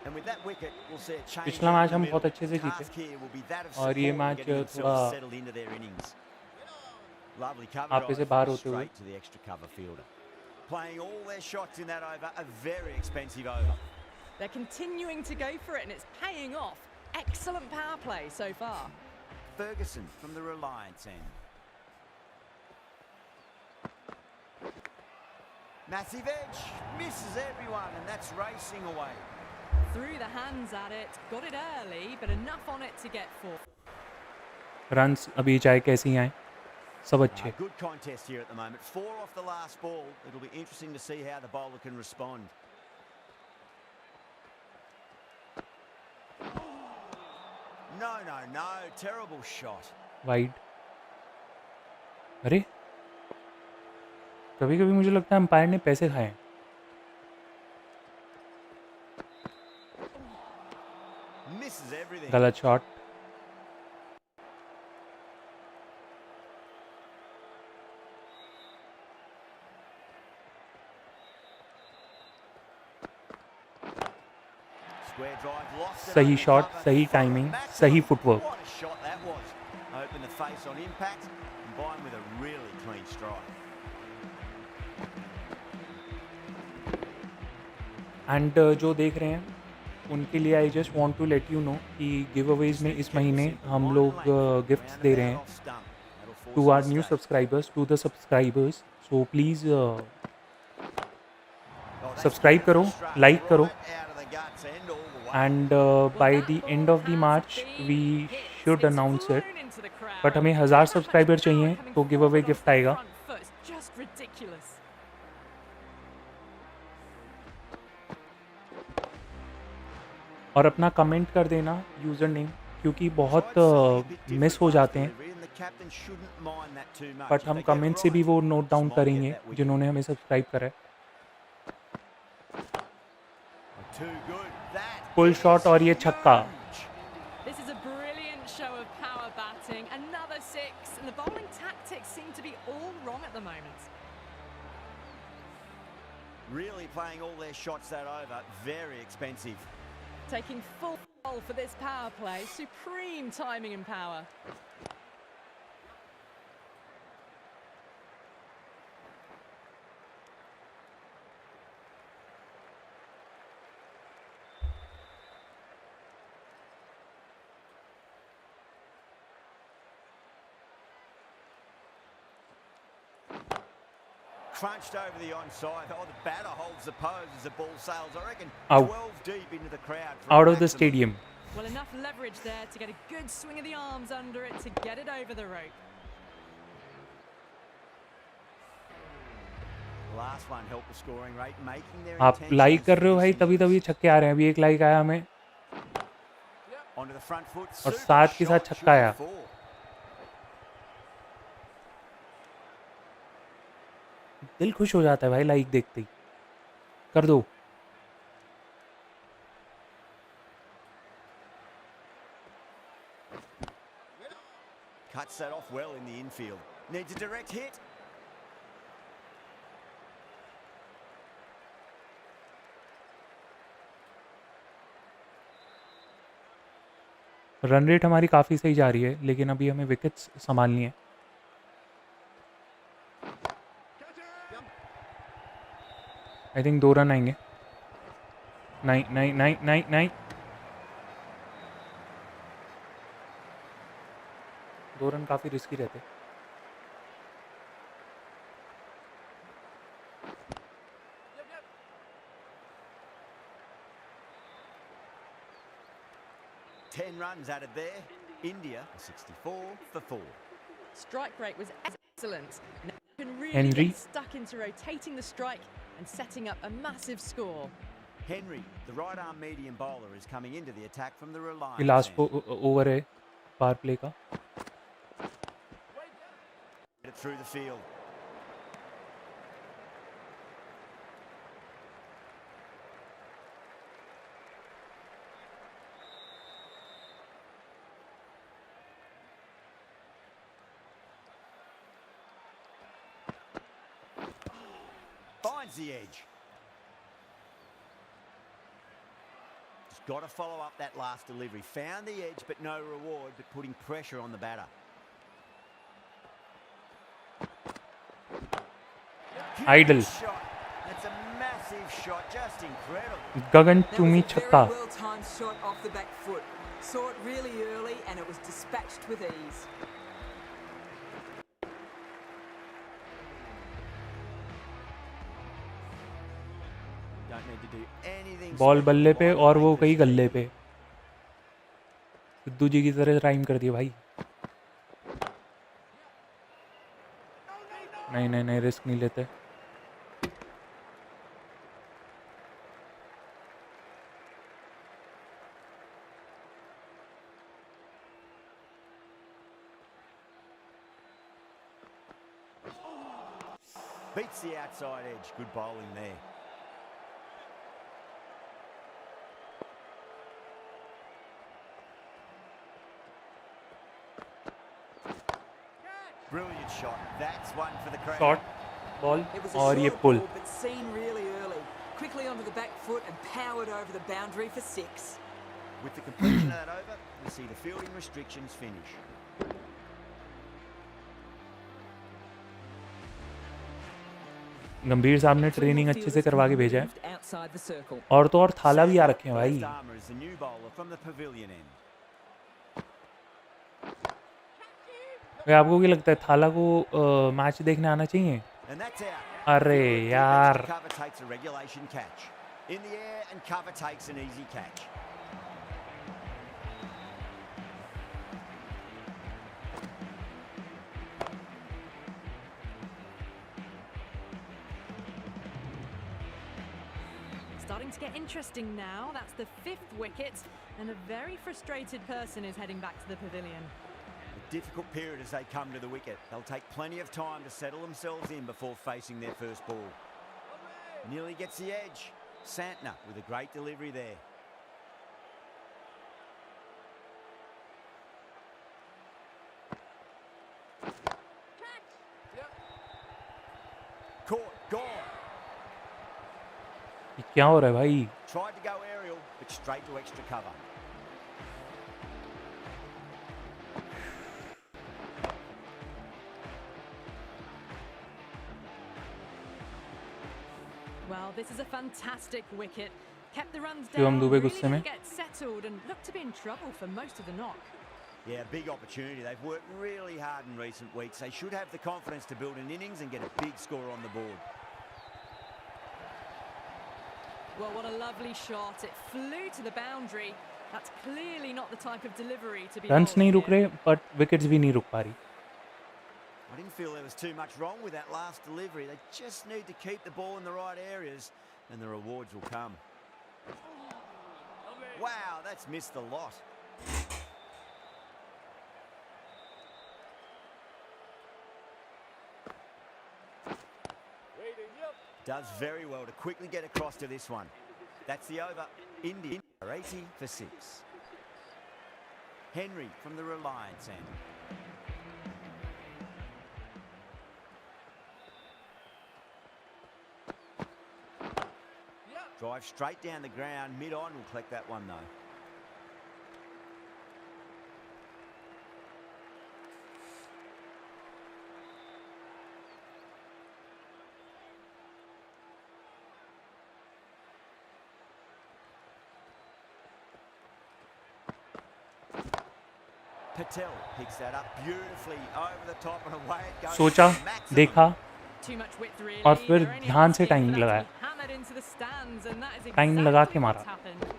And with that wicket, we'll see a change.
पिछला
in
match
the
हम
middle.
बहुत अच्छे से
Task
जीते.
here will be that of
और ये
support
match
and getting
थोड़ा
themselves settled into their innings. Lovely cover
आपे से
drive
बाहर होते हुए.
straight to the extra cover fielder. Playing all their shots in that over, a very expensive over.
They're continuing to go for it and it's paying off. Excellent power play so far.
Ferguson from the Reliance end. Massive edge, misses everyone, and that's racing away.
Threw the hands at it, got it early, but enough on it to get 4.
Runs अभी चाहे कैसी आए, सब अच्छे.
Good contest here at the moment. 4 off the last ball. It'll be interesting to see how the bowler can respond. No, terrible shot.
Wide. अरे कभी कभी मुझे लगता है अंपायर ने पैसे खाए हैं।
Misses everything.
गलत shot.
Square drive lost it
सही
over
शॉट,
cover.
सही टाइमिंग, सही footwork.
What a shot that was. Open the face on impact, combined with a really clean strike.
And जो देख रहे हैं उनके लिए I just want to let you know कि गिव अवेज में इस महीने हम लोग गिफ्ट्स दे रहे हैं to our new subscribers, to the subscribers. So please subscribe करो, लाइक करो, and by the end of the March we should announce it. But हमें 1000 सब्सक्राइबर चाहिए तो गिव अवे गिफ्ट आएगा।
Just ridiculous.
और अपना कमेंट कर देना यूज़र नेम, क्योंकि बहुत मिस हो जाते हैं, बट हम कमेंट से भी वो नोट डाउन करेंगे जिन्होंने हमें सब्सक्राइब करा है। पुल शॉट और ये छक्का।
This is a brilliant show of power batting. Another six, and the bowling tactics seem to be all wrong at the moment.
Really playing all their shots that over. Very expensive.
Taking full control for this power play. Supreme timing and power.
Crunched over the onside. Oh, the batter holds the pose as the ball sails. I reckon
Out.
12 deep into the crowd. for
Out
a
of the
maximum.
stadium.
Well, enough leverage there to get a good swing of the arms under it to get it over the rope.
Last one helped the scoring rate, making their
आप like कर रहे हो भाई, तभी तभी छक्के आ रहे हैं। अभी एक लाइक आया हमें
onto the front foot.
और
Super
साथ के साथ
shot,
छक्का आया।
should be 4.
दिल खुश हो जाता है भाई लाइक देखते ही। कर दो।
Cuts that off well in the infield. Needs a direct hit.
Run rate हमारी काफ़ी सही जा रही है, लेकिन अभी हमें विकेट्स संभालनी है। आई थिंक 2 रन आएंगे। नहीं नहीं नहीं नहीं नहीं, 2 रन काफ़ी रिस्की रहते।
Ten runs added there. India 64 for 4.
Strike rate was excellent. Now you can really
Henry.
get stuck into rotating the strike and setting up a massive score.
Henry, the right arm medium bowler, is coming into the attack from the
ये
Reliance
last
end.
Over है power play का।
Get it through the field. Finds the edge. Just got to follow up that last delivery. Found the edge, but no reward, but putting pressure on the batter.
Idle.
Shot. That's a massive shot, just incredible.
Gagan
That
चूमी
was a
छक्का।
very well-timed shot off the back foot. Saw it really early and it was dispatched with ease.
Don't need to do anything.
Ball
special
बल्ले
to
पे
wind
और
up
वो
make
कहीं
this
गल्ले
lead.
पे। सिद्धू जी की तरह राइम कर दिया भाई। नहीं नहीं नहीं, रिस्क नहीं लेते।
Beats the outside edge. Good bowling there. Brilliant shot. That's one for the crowd.
Shot ball
It was a
और ये
short
pull.
ball, but seen really early. Quickly onto the back foot and powered over the boundary for 6.
With the completion of that over, we see the fielding restrictions finish.
गंभीर साहब ने training अच्छे से करवा के भेजा है.
Outside the circle.
और तो और थाला भी आ रखे हैं भाई.
First armour is the new bowler from the pavilion end.
भाई आपको क्या लगता है थाला को मैच देखने आना चाहिए?
And that's out.
अरे यार.
Cover takes a regulation catch. In the air and cover takes an easy catch.
Starting to get interesting now. That's the 5th wicket, and a very frustrated person is heading back to the pavilion.
A difficult period as they come to the wicket. They'll take plenty of time to settle themselves in before facing their first ball. Nearly gets the edge. Santner with a great delivery there. Caught, gone.
ये क्या हो रहा है भाई?
Tried to go aerial, but straight to extra cover.
Well, this is a fantastic wicket. Kept the runs
Shivam
down,
Dubey
really
गुस्से में.
didn't get settled and looked to be in trouble for most of the knock.
Yeah, big opportunity. They've worked really hard in recent weeks. They should have the confidence to build an innings and get a big score on the board.
Well, what a lovely shot. It flew to the boundary. That's clearly not the type of delivery to be
runs
bowled
नहीं रुक
here.
रहे but wickets भी नहीं रुक पा रही.
I didn't feel there was too much wrong with that last delivery. They just need to keep the ball in the right areas and the rewards will come. Wow, that's missed a lot. Does very well to quickly get across to this one. That's the over. India are 80 for 6. Henry from the Reliance end. Drive straight down the ground, mid-on will collect that one though. Patel picks that up beautifully over the top and away it goes.
सोचा,
Maximum.
देखा,
Too much width really.
और फिर
They're only
ध्यान से
asking
time
for that to
लगाया.
be hammered into the stands, and that is
time लगा
exactly
के
what's
मारा.
happened.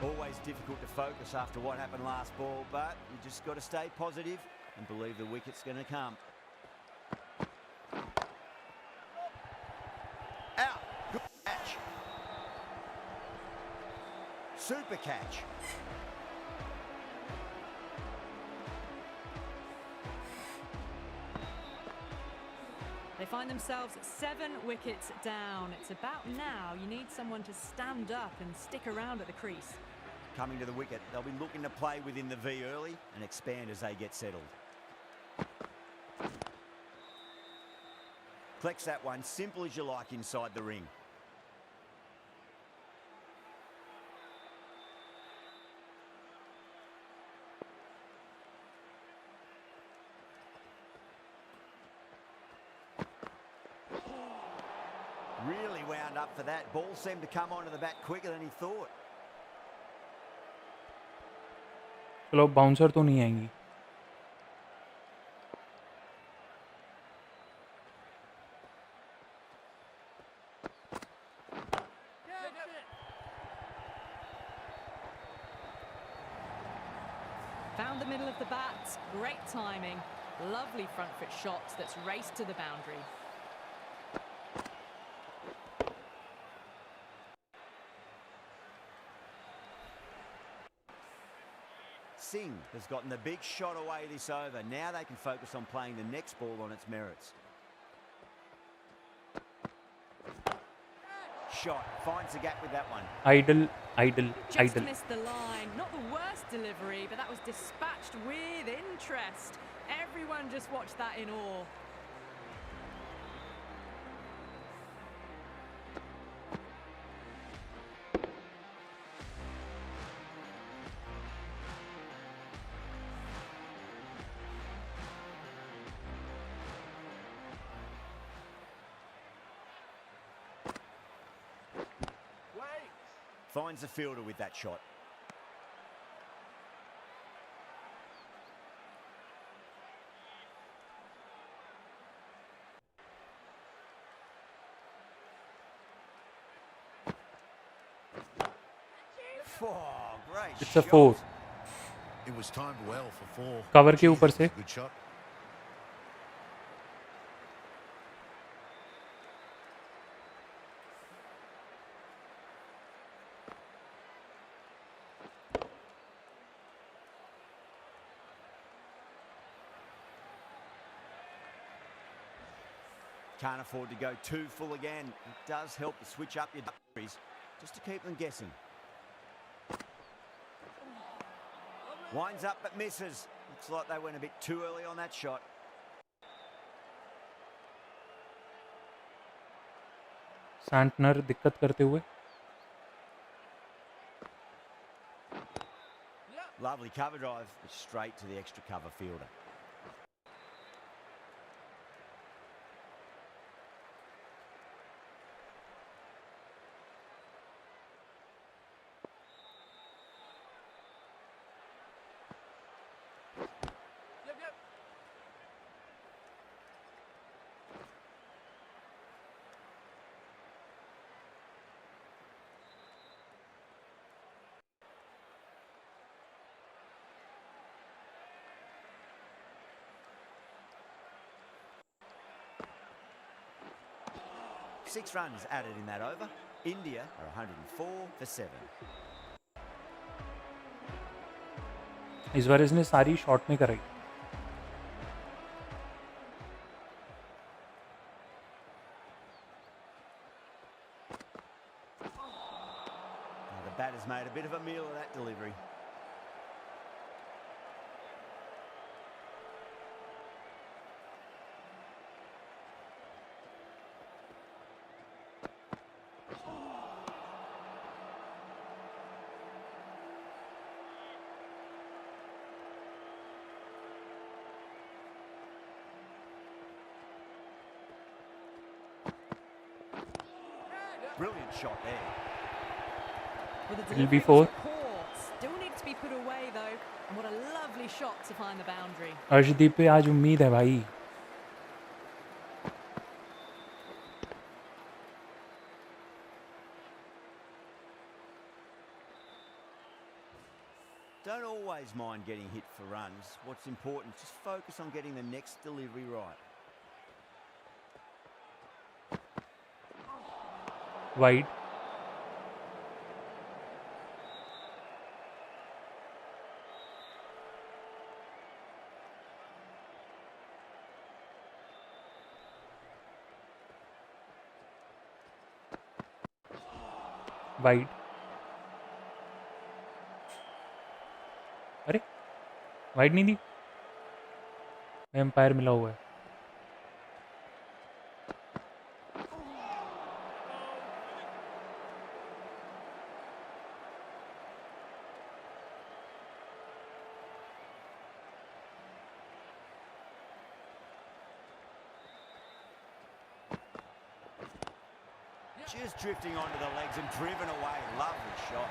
Always difficult to focus after what happened last ball, but you just got to stay positive and believe the wicket's going to come. Out. Good catch. Super catch.
They find themselves 7 wickets down. It's about now you need someone to stand up and stick around at the crease.
Coming to the wicket, they'll be looking to play within the V early and expand as they get settled. Collects that one, simple as you like inside the ring. Really wound up for that. Ball seemed to come onto the bat quicker than he thought.
चलो bouncer तो नहीं आएंगी.
Found the middle of the bat. Great timing. Lovely front foot shot that's raced to the boundary.
Singh has gotten the big shot away this over. Now they can focus on playing the next ball on its merits. Shot, finds the gap with that one.
Idle, idle,
Just
idle.
missed the line. Not the worst delivery, but that was dispatched with interest. Everyone just watched that in awe.
Finds the fielder with that shot. Oh, great
It's a
shot.
4.
It was timed well for 4.
Cover के
Gee,
ऊपर
that
से.
was a good shot.
Can't afford to go too full again. It does help to switch up your deliveries just to keep them guessing. Winds up but misses. Looks like they went a bit too early on that shot.
Santner दिक्कत करते हुए.
Lovely cover drive, but straight to the extra cover fielder. Six runs added in that over. India are 104 for 7.
इस बार इसने सारी shot में कराई.
Now the batter's made a bit of a meal of that delivery. Brilliant shot there.
Well, the
It'll be
delivery
4.
was poor. Still needs to be put away though. And what a lovely shot to find the boundary.
Arshdeep पे आज उम्मीद है भाई.
Don't always mind getting hit for runs. What's important, just focus on getting the next delivery right.
Wide. Wide. अरे wide नहीं दी. Empire मिला हुआ है.
Just drifting onto the legs and driven away. Lovely shot.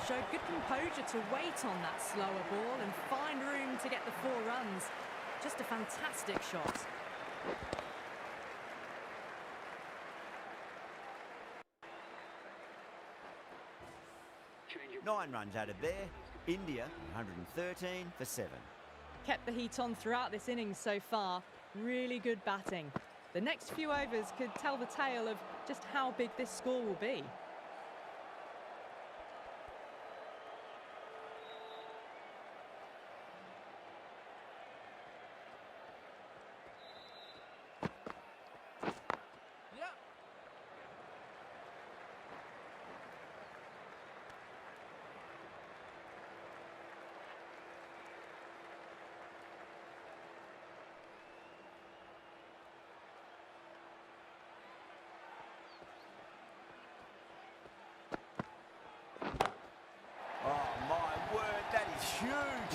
Showed good composure to wait on that slower ball and find room to get the 4 runs. Just a fantastic shot.
Nine runs added there. India 113 for 7.
Kept the heat on throughout this innings so far. Really good batting. The next few overs could tell the tale of just how big this score will be.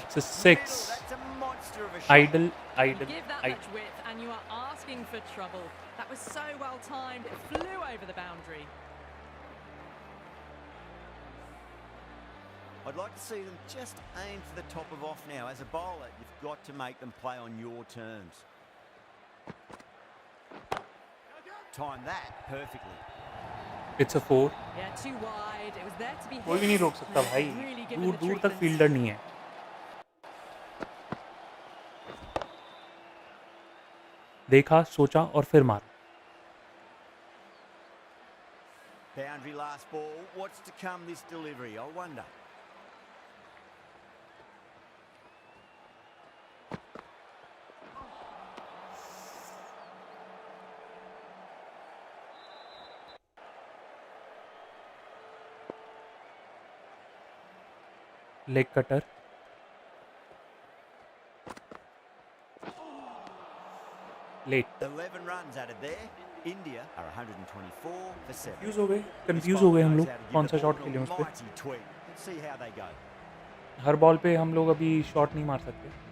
It's a 6.
That's a monster of a shot.
Idle,
You
idle,
give that
idle.
much width and you are asking for trouble. That was so well timed, it flew over the boundary.
I'd like to see them just aim for the top of off now. As a bowler, you've got to make them play on your terms. Time that perfectly.
It's a 4.
Yeah, too wide. It was there to be
कोई भी नहीं रोक सकता भाई.
Really given
दूर
the
दूर तक
treatment.
Fielder नहीं है. देखा, सोचा और फिर मारा.
Boundary last ball. What's to come this delivery? I wonder.
Leg cutter. Late.
11 runs added there. India are 124 for 7.
Confuse हो गए हम लोग कौन सा शॉट खेलें उस पे.
Mighty tweak. Let's see how they go.
Her ball पे हम लोग अभी शॉट नहीं मार सकते.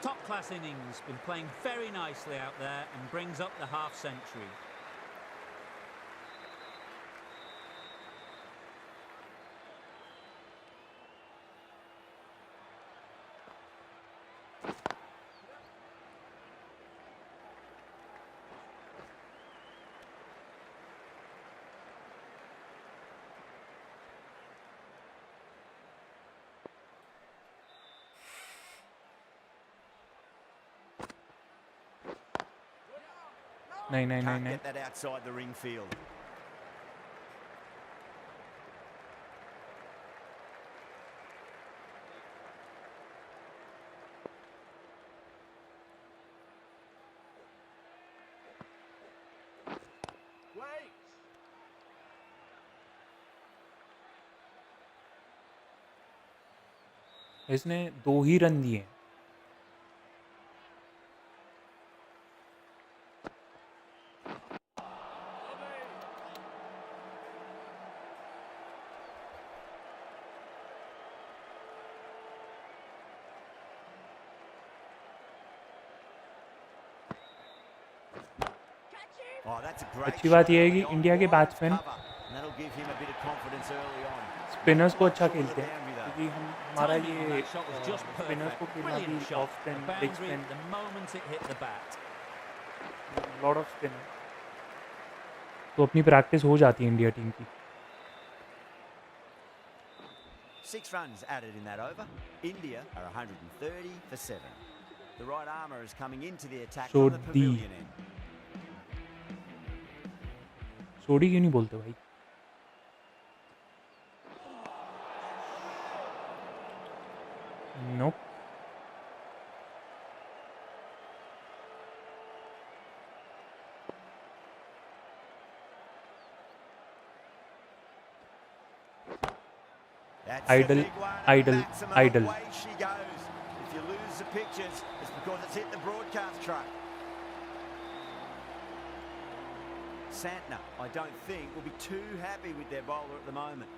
Top class innings, been playing very nicely out there and brings up the half century.
नहीं नहीं नहीं
Can't
नहीं.
get that outside the ring field.
इसने 2 ही रन दिए.
Oh, that's a great
अच्छी बात यह है कि
shot.
इंडिया के batsman
Cover. And that'll give him a bit of confidence early on.
Spinners को अच्छा खेलते हैं क्योंकि हमारा
Timing on
ये
that shot was just
spinners को
perfect.
खेलना भी
Brilliant shot.
Off spin,
The
big
boundary
spin,
the moment it hit the bat.
Lot off spin. तो अपनी प्रैक्टिस हो जाती है इंडिया टीम की.
6 runs added in that over. India are 130 for 7. The right armour is coming into the attack
So
from the pavilion end.
सोडी क्यों नहीं बोलते भाई. No.
That's
Idle,
a big one.
idle,
That's them
idle.
Away she goes. If you lose the pictures, it's because it's hit the broadcast truck. Santner, I don't think, will be too happy with their bowler at the moment.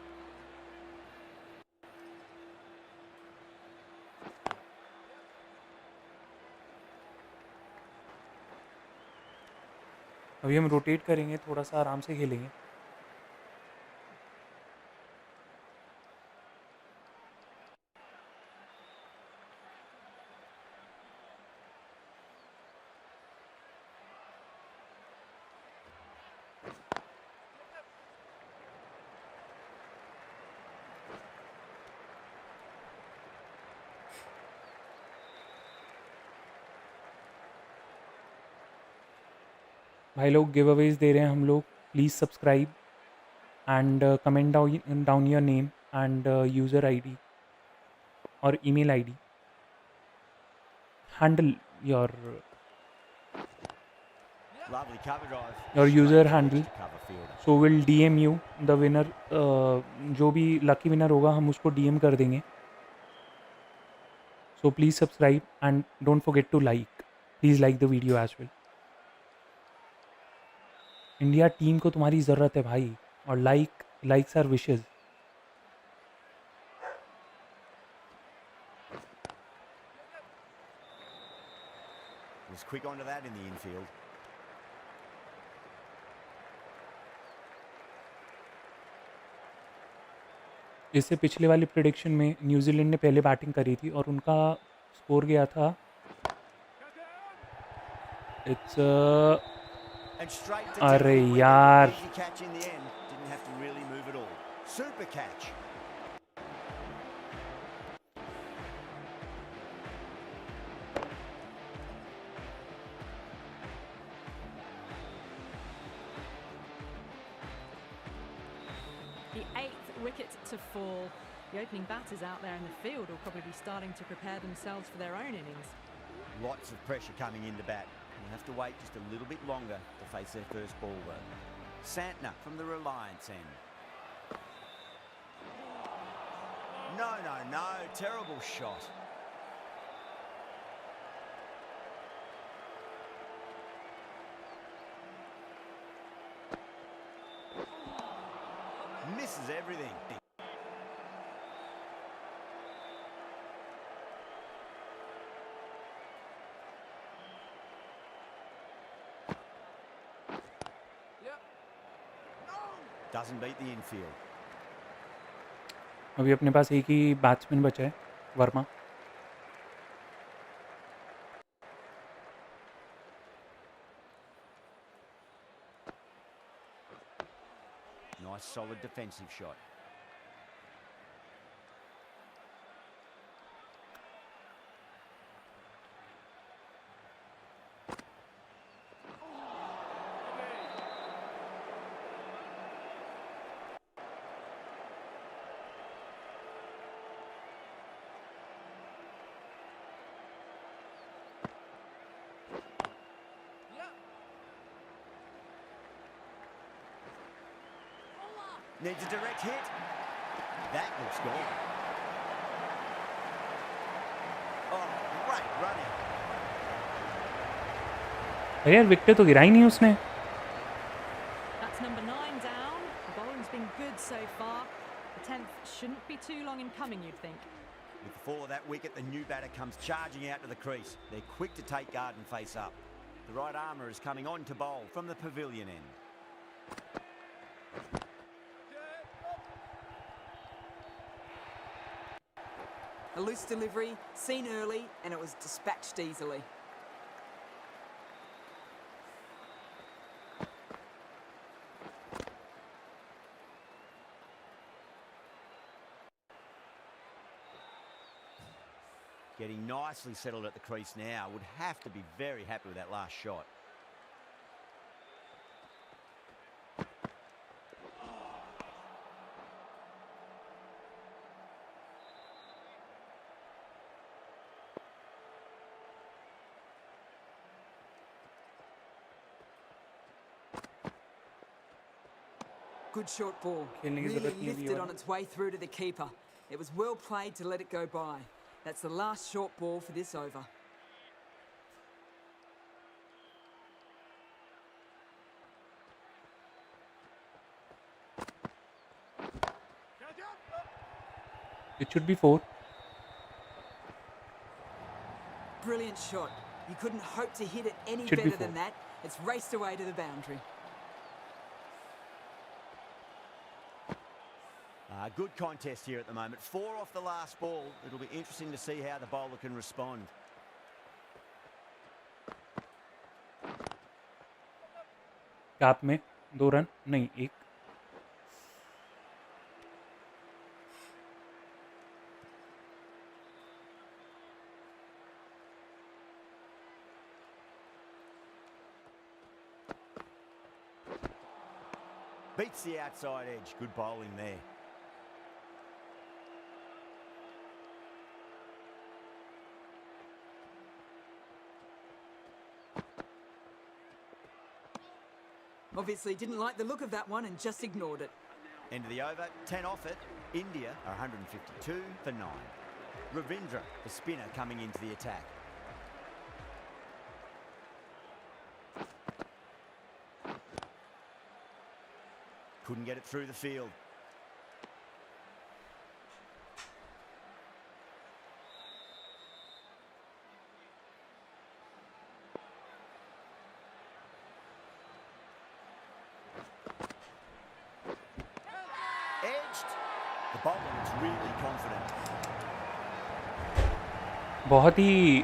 अभी हम rotate करेंगे, थोड़ा सा आराम से खेलेंगे. भाई लोग गिव अवेज दे रहे हैं हम लोग. Please subscribe and comment down your name and user ID और email ID. Handle your
Lovely cover drive.
Your user
Straight
handle.
to cover fielder.
So will DM you the winner. जो भी lucky winner होगा हम उसको DM कर देंगे. So please subscribe and don't forget to like. Please like the video as well. India team को तुम्हारी ज़रूरत है भाई, और likes are wishes.
Was quick onto that in the infield.
इससे पिछले वाली प्रेडिक्शन में न्यूजीलैंड ने पहले बैटिंग करी थी और उनका स्कोर गया था, इट्स
And straight to
अरे
Dylan with it.
यार,
Easy catch in the end. Didn't have to really move at all. Super catch.
The 8th wicket to fall. The opening batters out there in the field will probably be starting to prepare themselves for their own innings.
Lots of pressure coming in to bat. We'll have to wait just a little bit longer to face their first ball though. Santner from the Reliance end. No, no, no. Terrible shot. Misses everything. Doesn't beat the infield.
अभी अपने पास एक ही batsman बचा है, Verma.
Nice solid defensive shot. Needs a direct hit. That looks gone. Oh, great running.
अरे यार, wicket तो गिरा ही नहीं उसने।
That's number 9 down. The bowling's been good so far. The 10th shouldn't be too long in coming, you'd think.
With the fall of that wicket, the new batter comes charging out to the crease. They're quick to take guard and face up. The right armour is coming on to bowl from the pavilion end.
A loose delivery, seen early, and it was dispatched easily.
Getting nicely settled at the crease now. Would have to be very happy with that last shot.
Good short ball.
खेलने की
Really
ज़रूरत नहीं है
lifted
ये
on its way through to the keeper. It was well played to let it go by. That's the last short ball for this over.
It should be 4.
Brilliant shot. You couldn't hope to hit it any
Should be
better than
four.
that. It's raced away to the boundary.
Good contest here at the moment. 4 off the last ball. It'll be interesting to see how the bowler can respond.
Cap में 2 run नहीं, 1।
Beats the outside edge. Good bowling there.
Obviously didn't like the look of that one and just ignored it.
End of the over, 10 off it. India are 152 for 9. Ravindra, the spinner, coming into the attack. Couldn't get it through the field. Edged. The bowler looks really confident.
बहुत ही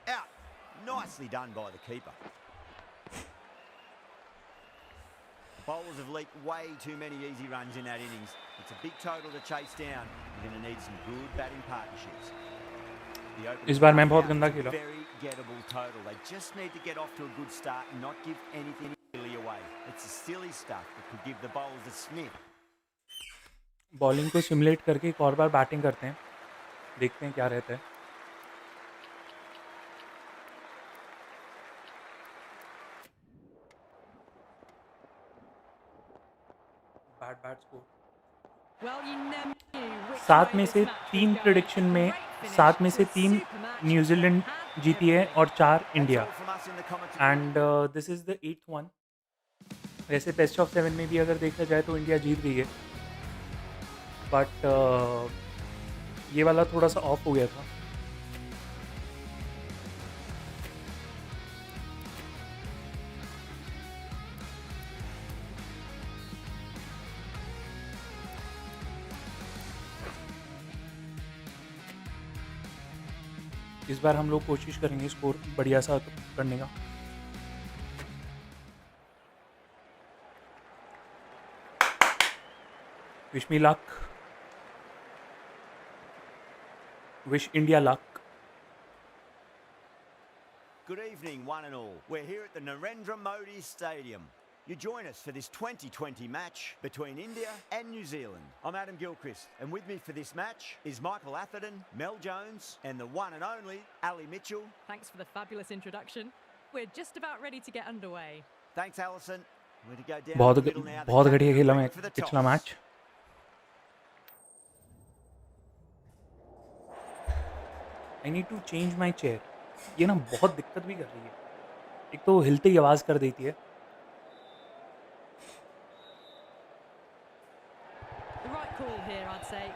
Out. Nicely done by the keeper. Bowlers have leaked way too many easy runs in that innings. It's a big total to chase down. You're going to need some good batting partnerships. The openers
इस बार मैं
come
बहुत
out
गंदा
with a
खेला।
very gettable total. They just need to get off to a good start and not give anything easily away. It's the silly stuff that could give the bowlers a sniff.
Bowling को simulate करके एक और बार batting करते हैं, देखते हैं क्या रहता है। Bat score
Well, you never knew which
7
way
में
this
से
match would
3
go.
Prediction
A
में
great finish
7 में
to
से
a
3
super match
New Zealand
that had
जीती है
everything.
और 4
That's
India
all from us in the commentary.
And this is the 8th one. वैसे best of 7 में भी अगर देखा जाए तो इंडिया जीत गई है, बट ये वाला थोड़ा सा ऑफ हो गया था। इस बार हम लोग कोशिश करेंगे स्कोर बढ़िया सा करने का। Wish me luck, wish India luck.
Good evening, one and all. We're here at the Narendra Modi Stadium. You join us for this 2020 match between India and New Zealand. I'm Adam Gilchrist, and with me for this match is Michael Atherton, Mel Jones, and the one and only Ali Mitchell.
Thanks for the fabulous introduction. We're just about ready to get underway.
Thanks, Alison. We're to go down
बहुत
the middle now. The
बहुत
captain
घटिया खेला
ready
मैं
for the
पिछला
toss.
मैच। I need to change my chair. ये ना बहुत दिक्कत भी कर रही है, एक तो हिलते ही आवाज़ कर देती है।
The right call here, I'd say.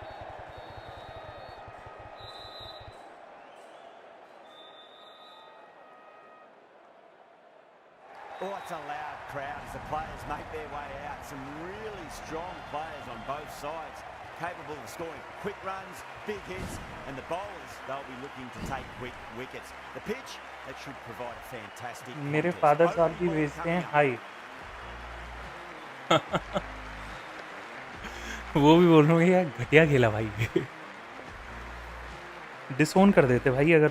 Oh, it's a loud crowd as the players make their way out. Some really strong players on both sides, capable of scoring quick runs, big hits, and the bowlers, they'll be looking to take quick wickets. The pitch, that should provide a fantastic
मेरे
contest.
Father साहब
Opening
भी
ball
भेजते हैं
coming up.
हाय। वो भी बोल रहे हैं यार घटिया खेला भाई। डिसोन कर देते भाई अगर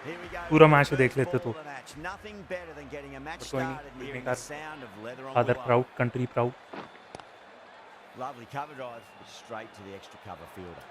Here we go.
पूरा मैच
First
देख लेते
ball
तो।
of the match. Nothing better than getting a match
But कोई नहीं,
started
we
hearing
make
the
our
sound of leather on
father
willow.
Proud, country proud.
Lovely cover drive, straight to the extra cover fielder.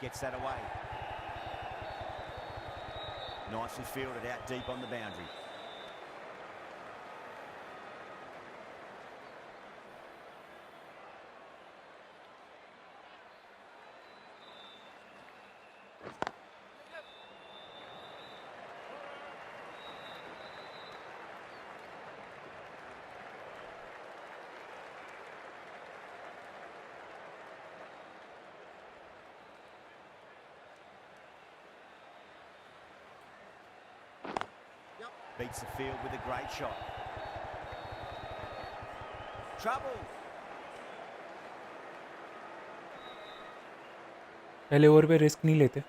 Gets that away. Nicely fielded out deep on the boundary. Beats the field with a great shot. Trouble.
पहले over पे risk नहीं लेते।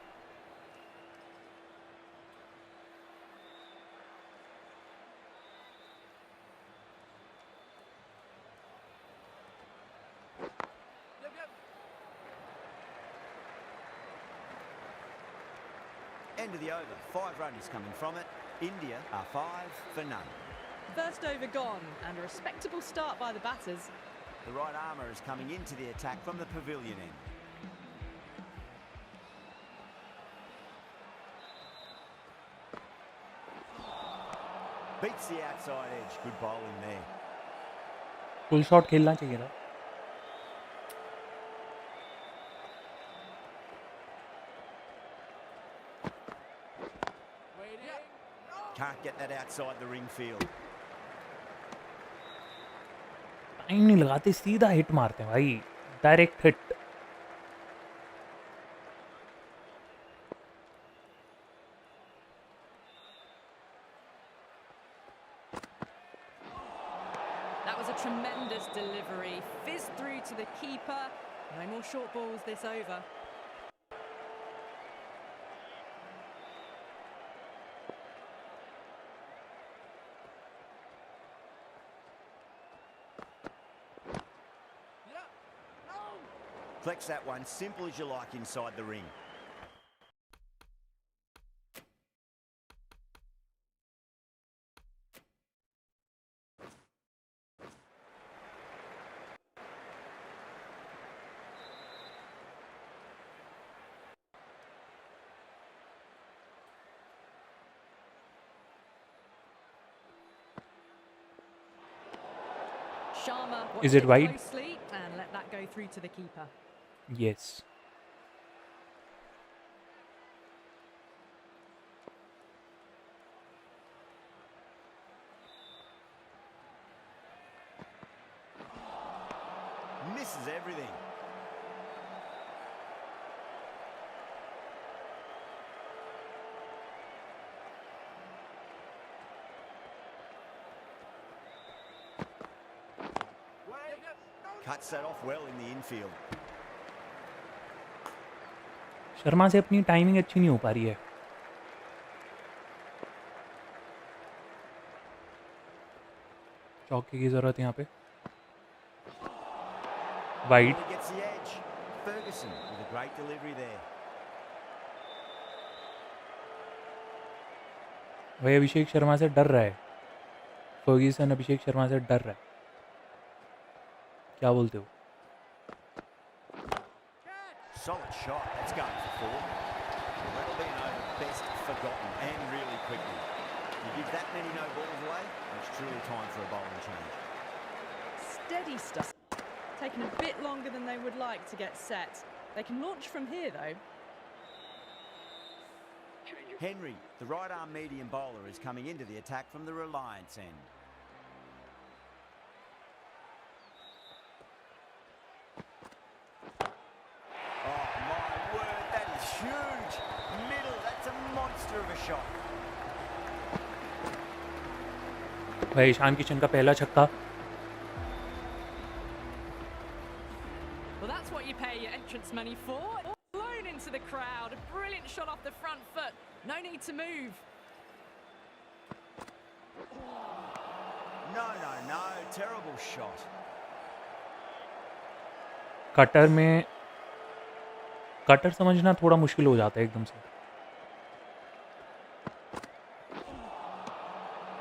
End of the over. 5 runners coming from it. India are 5 for none.
First over gone, and a respectable start by the batters.
The right armour is coming into the attack from the pavilion end. Beats the outside edge. Good bowling there.
Full shot खेलना चाहिए था.
Can't get that outside the ring field.
Time नहीं लगाते, सीधा hit मारते हैं भाई, direct hit.
That was a tremendous delivery. Fizzed through to the keeper. No more short balls this over.
Flex that one, simple as you like inside the ring.
Sharma
Is
watched
it wide?
closely and let that go through to the keeper.
Yes.
Misses everything. Cuts that off well in the infield.
Sharma से अपनी timing अच्छी नहीं हो पा रही है. चौके की जरूरत है यहाँ पे. Wide.
He gets the edge. Ferguson with a great delivery there.
भाई अभिषेक शर्मा से डर रहा है. फर्ग्यूसन अभिषेक शर्मा से डर रहा है. क्या बोलते हो?
Solid shot. That's going for 4. Well, that'll be an over best forgotten and really quickly. You give that many no balls away, it's truly time for a bowling change.
Steady stuff. Taking a bit longer than they would like to get set. They can launch from here though.
Henry, the right arm medium bowler, is coming into the attack from the Reliance end. Oh my word, that is huge. Middle, that's a monster of a shot.
भाई ईशान किशन का पहला छक्का.
Well, that's what you pay your entrance money for. Blown into the crowd. A brilliant shot off the front foot. No need to move.
No, no, no. Terrible shot.
Cutter में cutter समझना थोड़ा मुश्किल हो जाता है एकदम से.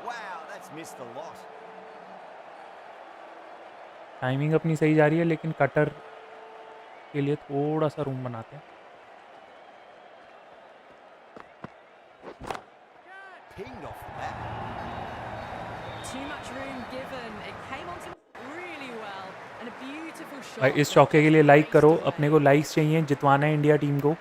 Wow, that's missed a lot.
Timing अपनी सही जा रही है लेकिन कटर के लिए थोड़ा सा रूम बनाते हैं.
Pinged off the bat.
Too much room given. It came onto really well. And a beautiful shot.
भाई इस चौके के लिए लाइक करो. अपने को लाइक्स चाहिए, जितवाना है इंडिया टीम को.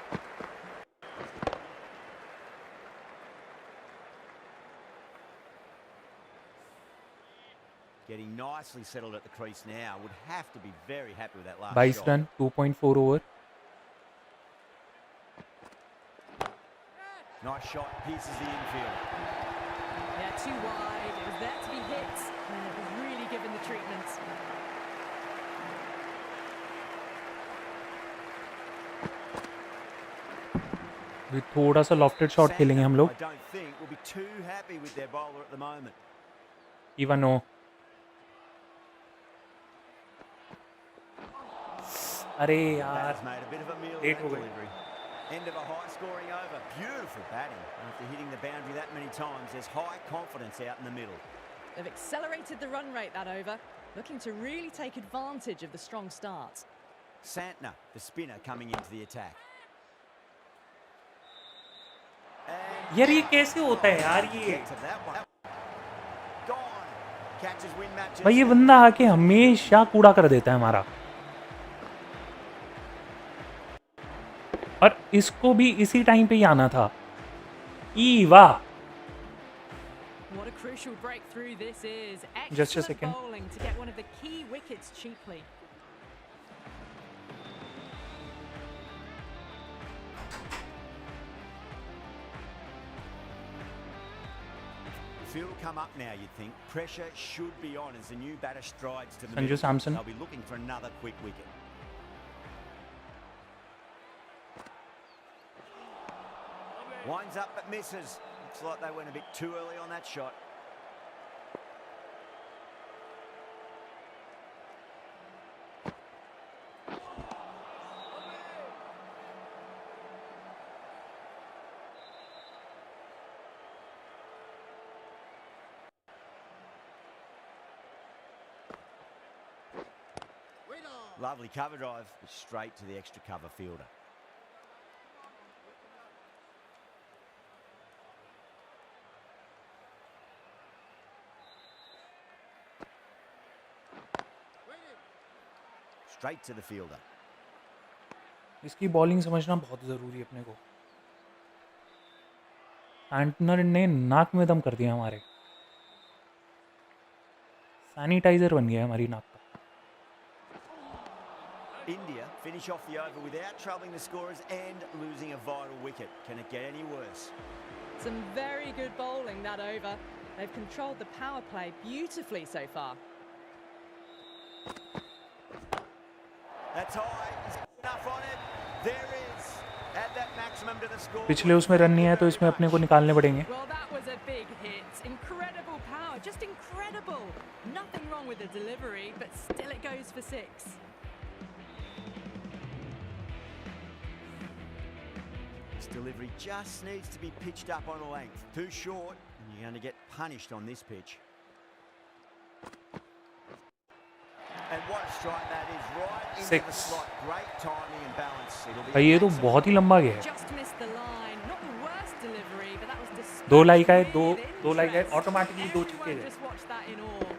Getting nicely settled at the crease now. Would have to be very happy with that last
22
shot.
Run 2.4 over.
Nice shot, pierces the infield.
Yeah, too wide. It was there to be hit. And it was really given the treatment.
भी थोड़ा सा lofted shot खेलेंगे हम लोग.
I don't think will be too happy with their bowler at the moment.
Even ओ. अरे
That
यार
has made a bit of a meal of
Late
that
हो गए.
delivery. End of a high-scoring over. Beautiful batting. After hitting the boundary that many times, there's high confidence out in the middle.
They've accelerated the run rate that over, looking to really take advantage of the strong start.
Santner, the spinner, coming into the attack.
यार ये कैसे होता है यार ये
Gets to that one. Gone. Catches win matches.
भाई ये बंदा आके हमेशा कूड़ा कर देता है हमारा और इसको भी इसी टाइम पे ही आना था ई वाह
What a crucial breakthrough this is.
Just a
Excellent
second.
bowling to get one of the key wickets cheaply.
Field will come up now, you'd think. Pressure should be on as the new batter strides to the
Sanju
middle.
Samson.
They'll be looking for another quick wicket. Winds up but misses. Looks like they went a bit too early on that shot. Lovely cover drive, straight to the extra cover fielder. Straight to the fielder.
इसकी bowling समझना बहुत ज़रूरी है अपने को Santner ने नाक में दम कर दिया हमारे सैनिटाइजर बन गया है हमारी नाक का
India finish off the over without troubling the scorers and losing a vital wicket. Can it get any worse?
Some very good bowling that over. They've controlled the power play beautifully so far.
That's high. Is enough on it? There is. Add that maximum to the score.
पिछले उसमें run नहीं है तो इसमें अपने को निकालने पड़ेंगे
Well, that was a big hit. Incredible power, just incredible. Nothing wrong with the delivery, but still it goes for 6.
This delivery just needs to be pitched up on a length. Too short, and you're going to get punished on this pitch. And what a strike that is, right into the
6
slot. Great timing and balance. It'll be
भाई ये तो बहुत ही लंबा गया है
Just missed the line. Not the worst delivery, but that was dispatched
दो like आए
with
दो लाइक आए
interest.
ऑटोमेटिकली 2 छक्के
Everyone
गए
just watched that in awe.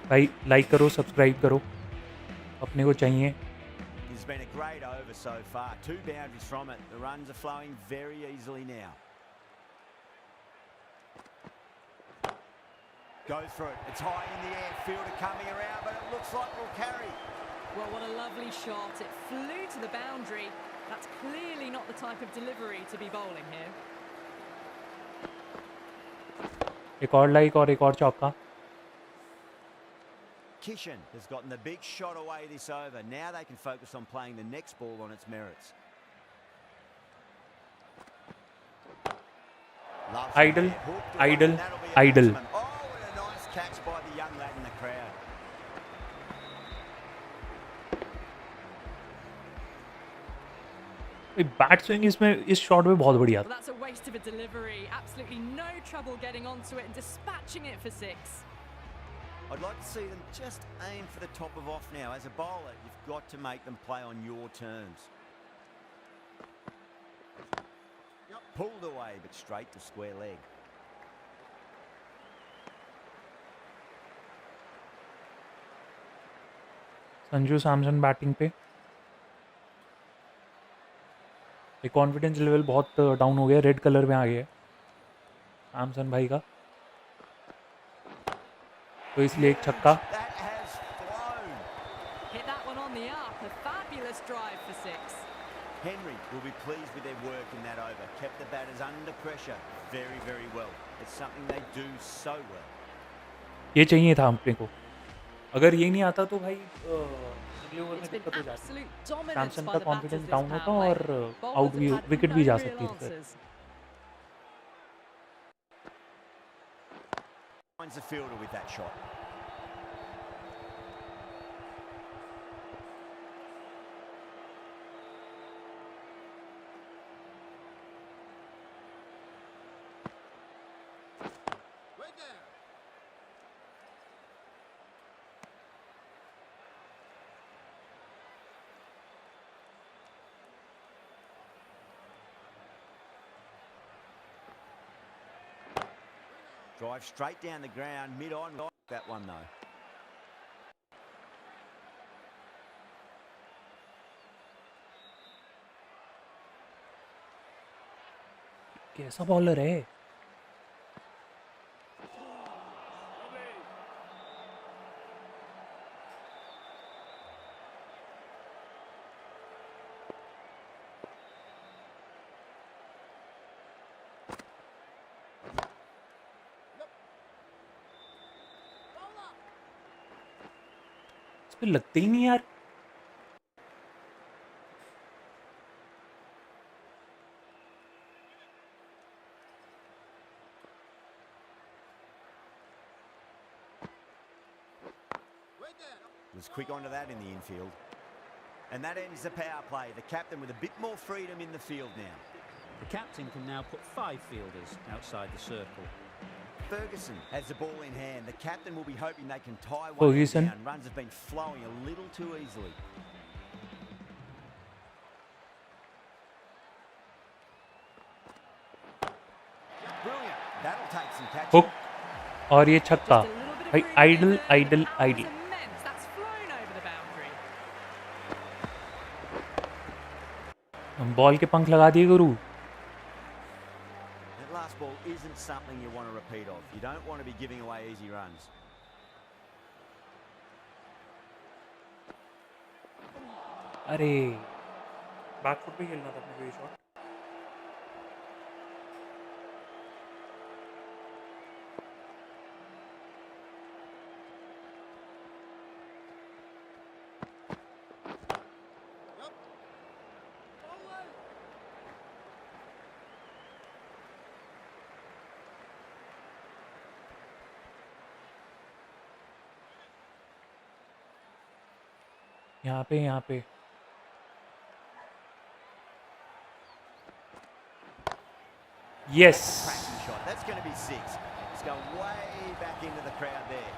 भाई लाइक करो सब्सक्राइब करो अपने को चाहिए
It's been a great over so far. 2 boundaries from it. The runs are flowing very easily now. Go for it. It's high in the air. Fielder coming around, but it looks like it'll carry.
Well, what a lovely shot. It flew to the boundary. That's clearly not the type of delivery to be bowling here.
एक और like और एक और चौका
Kishan has gotten the big shot away this over. Now they can focus on playing the next ball on its merits. Loves it
Idle,
there. Hooked away,
idle,
and that'll be a
idle.
maximum. Oh, what a nice catch by the young lad in the crowd.
Bat swing इसमें इस shot में बहुत बढ़िया
Well,
था
that's a waste of a delivery. Absolutely no trouble getting onto it and dispatching it for 6.
I'd like to see them just aim for the top of off now. As a bowler, you've got to make them play on your terms. Pulled away, but straight to square leg.
Sanju Samson batting पे ये confidence level बहुत down हो गया red colour में आ गया है सैमसन भाई का तो इसलिए एक छक्का
That has flown.
Hit that one on the up. A fabulous drive for 6.
Henry will be pleased with their work in that over. Kept the batters under pressure very, very well. It's something they do so well.
ये चाहिए था अपने को अगर ये नहीं आता तो भाई अगले ओवर में
It's been
दिक्कत हो जाती
absolute dominance
सैमसन
by
का
the batters
confidence
this
down होता
power
और
play.
Out
Bowlers have had
wicket भी
no
जा
real
सकती थी फिर
answers.
Finds the fielder with that shot. Drive straight down the ground, mid-on. That one, though.
कैसा bowler है? इस पे लगते ही नहीं यार.
Was quick onto that in the infield. And that ends the power play. The captain with a bit more freedom in the field now.
The captain can now put 5 fielders outside the circle.
Ferguson has the ball in hand. The captain will be hoping they can tie one
Ferguson.
down. Runs have been flowing a little too easily. Brilliant. That'll take some catching.
Hook और ये छक्का.
Just a little bit of
भाई
room
idle
there,
idle
but that was
idle.
immense. That's flown over the boundary.
Ball के पंख लगा दिए गुरु.
That last ball isn't something you want to repeat of. You don't want to be giving away easy runs.
अरे back foot पे खेलना था अपने को ये शॉट. यहाँ पे Yes.
Cracking shot. That's going to be 6. It's going way back into the crowd there.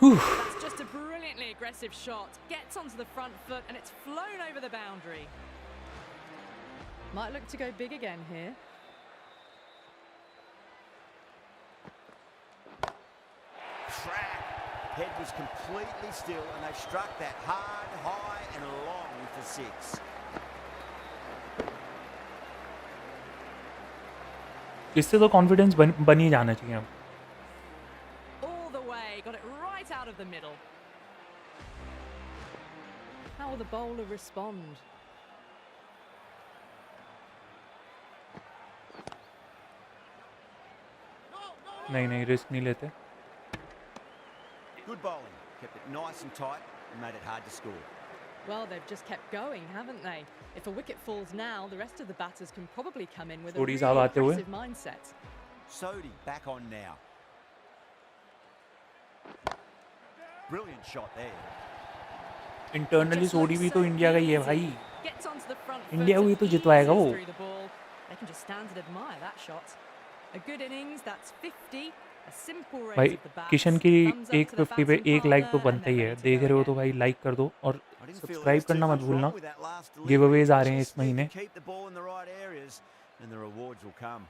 That's just a brilliantly aggressive shot. Gets onto the front foot and it's flown over the boundary. Might look to go big again here.
Crack. Head was completely still and they've struck that hard, high and long for 6.
इससे तो confidence बन ही जाना चाहिए अब.
All the way, got it right out of the middle. How will the bowler respond?
नहीं risk नहीं लेते.
Good bowling. Kept it nice and tight and made it hard to score.
Well, they've just kept going, haven't they? If a wicket falls now, the rest of the batters can probably come in with a
Sodhi
really
साहब आते हुए.
aggressive mindset.
Sodhi back on now. Brilliant shot there.
Internally
Just
Sodhi
looks
भी
so
तो India का ही है
easy.
भाई.
Gets onto the front foot
India को ही
and
तो जितवाएगा वो.
eases through the ball. They can just stand and admire that shot. A good innings, that's 50. A simple raise
भाई
of the bats.
किशन की
Thumbs up to the
150 पे
batting
एक like तो
partner
बनता
and
he
they're
है.
ready to
देख
go
रहे हो तो
again.
भाई लाइक कर दो और
I didn't feel there
subscribe
was too
करना मत
much
भूलना.
wrong with that last delivery.
Giveaways आ रहे हैं
Just
इस
need to
महीने.
keep the ball in the right areas and the rewards will come.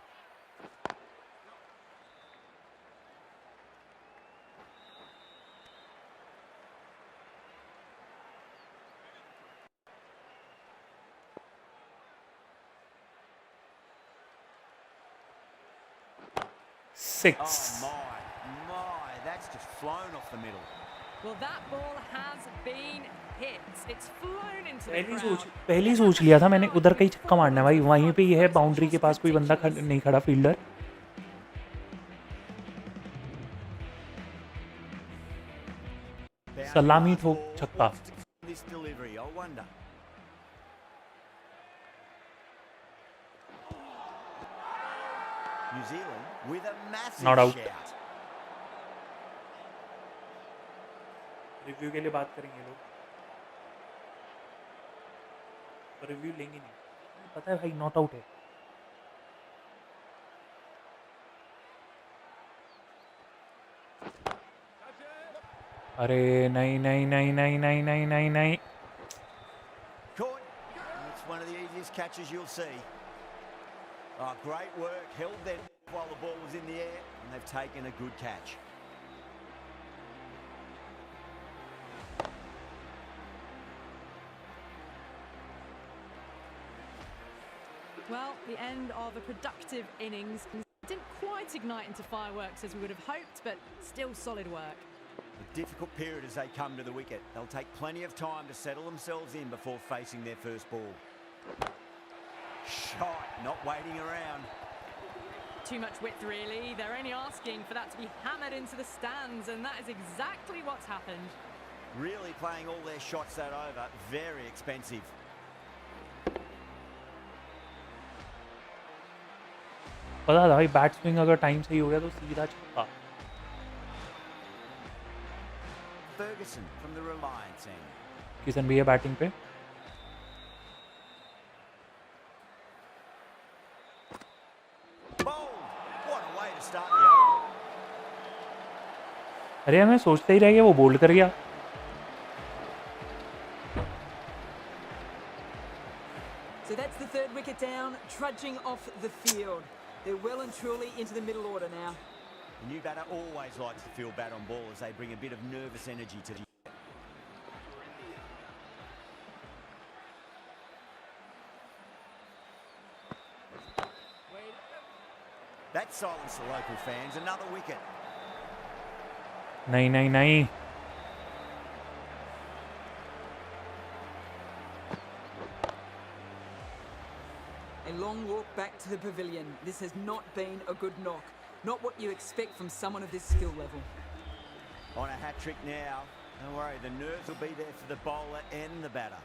Six.
Oh my, that's just flown off the middle.
Well, that ball has been hit. It's flown into the crowd.
पहले ही सोच लिया था मैंने उधर कहीं छक्का मारना है भाई. वहीं पे ही है बाउंड्री के पास कोई बंदा नहीं खड़ा फील्डर. सलामी ठोक छक्का.
This delivery, I wonder. New Zealand with a massive
Not out.
shout.
Review के लिए बात करेंगे लोग. रिव्यू लेंगे नहीं. पता है भाई नॉट आउट है. अरे नहीं.
Caught. It's one of the easiest best catches you'll see. Oh, great work. Held there while the ball was in the air, and they've taken a good catch.
Well, the end of a productive innings. Didn't quite ignite into fireworks as we would have hoped, but still solid work.
A difficult period as they come to the wicket. They'll take plenty of time to settle themselves in before facing their first ball. Shot, not waiting around.
Too much width, really. They're only asking for that to be hammered into the stands, and that is exactly what's happened.
Really playing all their shots that over. Very expensive.
पता था भाई bat swing अगर time सही हो गया तो सीधा छक्का.
Ferguson from the Reliance end.
Kishan भैया बैटिंग पे.
Bowled. What a way to start the over.
अरे मैं सोचते ही रह गया वो बोल्ड कर गया.
So that's the third wicket down, trudging off the field. They're well and truly into the middle order now.
The new batter always likes to feel bat on ball as they bring a bit of nervous energy to the... That silenced the local fans. Another wicket.
नहीं नहीं नहीं.
A long walk back to the pavilion. This has not been a good knock. Not what you expect from someone of this skill level.
On a hat-trick now. Don't worry, the nerves will be there for the bowler and the batter.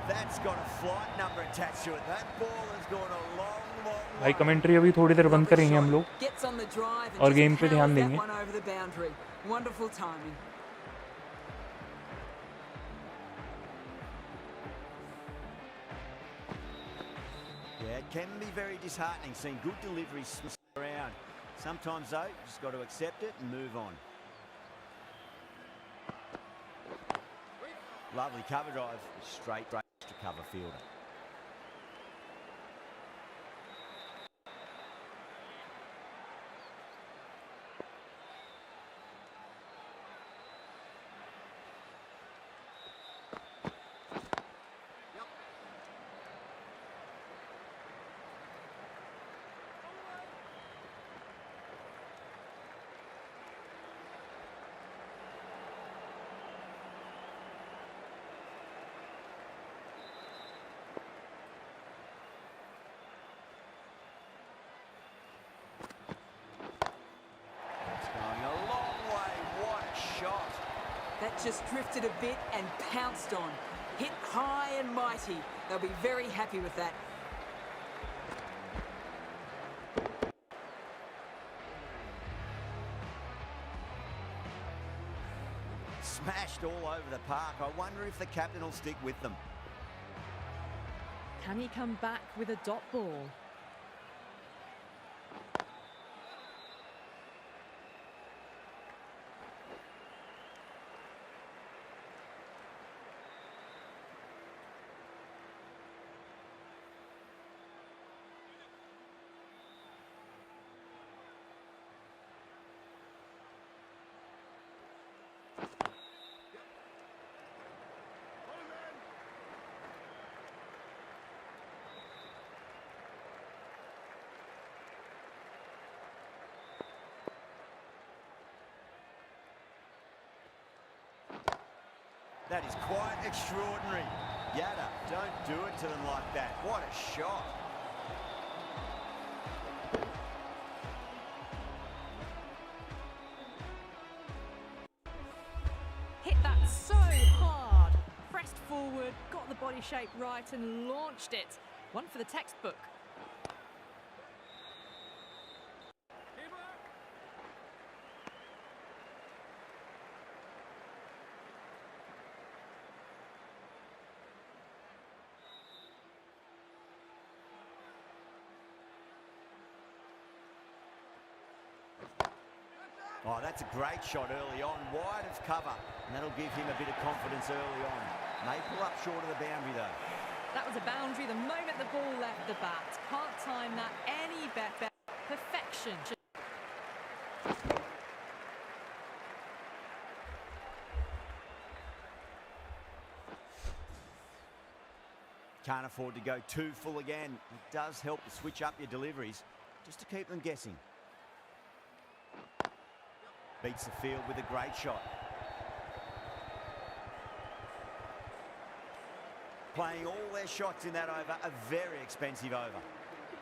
That's got a flight number attached to it. That ball has gone a long, long way.
भाई commentary अभी थोड़ी देर बंद करेंगे हम लोग
Gets on the drive and
और
just
game पे ध्यान
powers that
देंगे.
one over the boundary. Wonderful timing.
Yeah, it can be very disheartening seeing good deliveries swing around. Sometimes, though, you just got to accept it and move on. Lovely cover drive. Straight to cover fielder.
That just drifted a bit and pounced on. Hit high and mighty. They'll be very happy with that.
Smashed all over the park. I wonder if the captain will stick with them.
Can he come back with a dot ball?
That is quite extraordinary. Yada, don't do it to them like that. What a shot.
Hit that so hard. Pressed forward, got the body shape right and launched it. One for the textbook.
Oh, that's a great shot early on, wide of cover, and that'll give him a bit of confidence early on. May pull up short of the boundary though.
That was a boundary the moment the ball left the bat. Can't time that any better. Perfection.
Can't afford to go too full again. It does help to switch up your deliveries, just to keep them guessing. Beats the field with a great shot. Playing all their shots in that over, a very expensive over.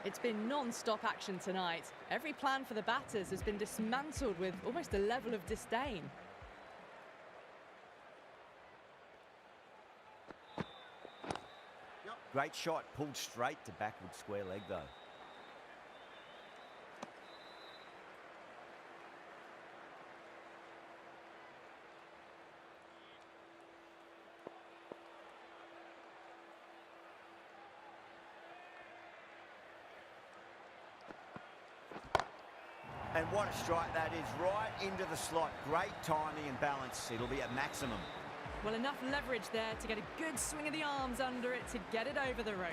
It's been non-stop action tonight. Every plan for the batters has been dismantled with almost a level of disdain.
Great shot, pulled straight to backward square leg though. And what a strike that is, right into the slot. Great timing and balance. It'll be at maximum.
Well, enough leverage there to get a good swing of the arms under it to get it over the rope.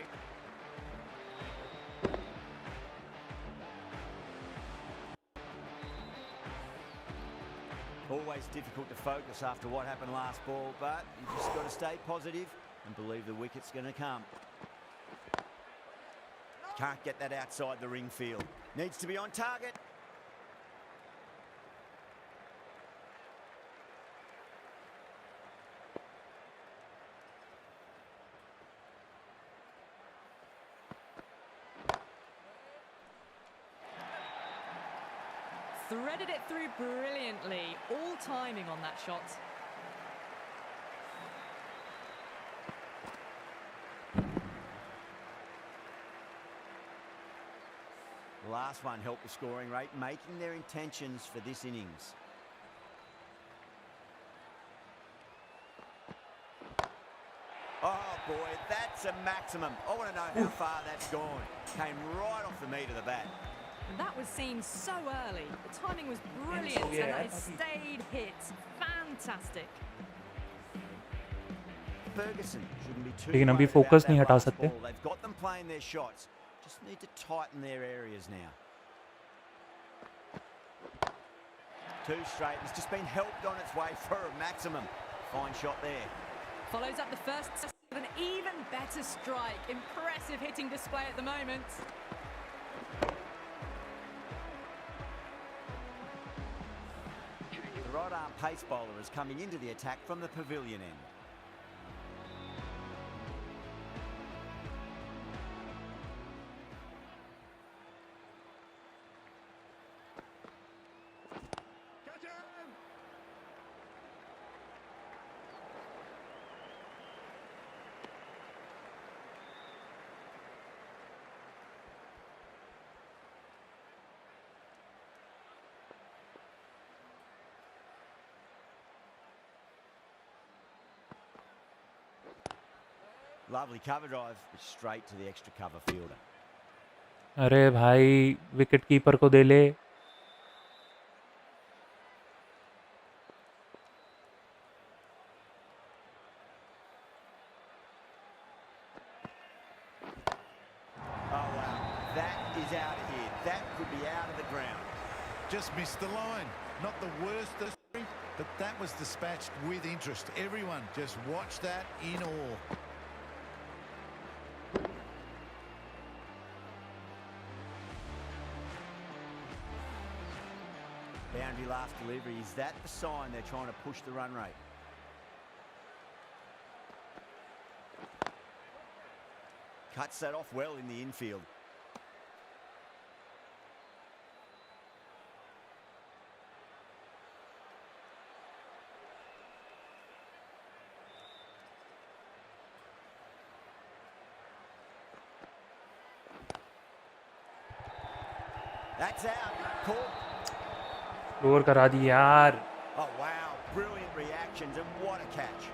Always difficult to focus after what happened last ball, but you just got to stay positive and believe the wicket's going to come. Can't get that outside the ring field. Needs to be on target.
Threaded it through brilliantly. All timing on that shot.
The last one helped the scoring rate, making their intentions for this innings. Oh boy, that's a maximum. I want to know how far that's gone. Came right off the meat of the bat.
And that was seen so early. The timing was brilliant and it stayed hit. Fantastic.
Ferguson shouldn't be too
लेकिन अभी
worried
focus
about
नहीं
that
हटा
last
सकते।
ball. They've got them playing their shots. Just need to tighten their areas now. Two straight. It's just been helped on its way for a maximum. Fine shot there.
Follows up the first with an even better strike. Impressive hitting display at the moment.
The right arm pace bowler is coming into the attack from the pavilion end. Lovely cover drive, but straight to the extra cover fielder.
अरे भाई wicket keeper को दे ले।
Oh wow, that is out of here. That could be out of the ground.
Just missed the line. Not the worst of three, but that was dispatched with interest. Everyone just watched that in awe.
Boundary last delivery. Is that the sign they're trying to push the run rate? Cuts that off well in the infield. That's out. Caught.
Score करा दी यार।
Oh wow, brilliant reactions and what a catch.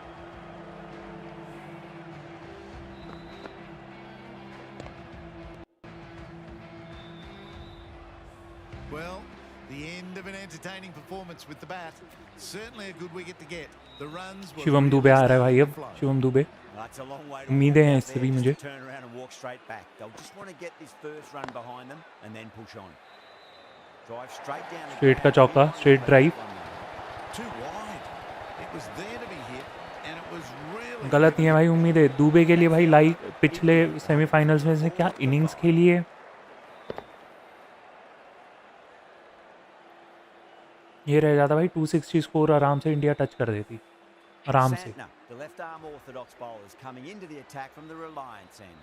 Well, The end of an entertaining performance with the bat. Certainly a good wicket to get. The runs were
Shivam Dubey आ रहा है भाई अब. Shivam Dubey.
That's a long way to
उम्मीदें
walk
हैं
out
इससे
there
भी
just
मुझे.
to turn around and walk straight back. They'll just want to get this first run behind them and then push on. Drive straight down.
Straight का चौका, straight drive.
Too wide. It was there to be hit and it was really
गलत नहीं है भाई. उम्मीद है दुबे के लिए भाई. लाइक पिछले सेमीफाइनल्स में से क्या इनिंग्स खेली है. ये रह जाता भाई 260 स्कोर आराम से इंडिया टच कर देती. आराम से.
Santner, the left arm orthodox bowlers coming into the attack from the Reliance end.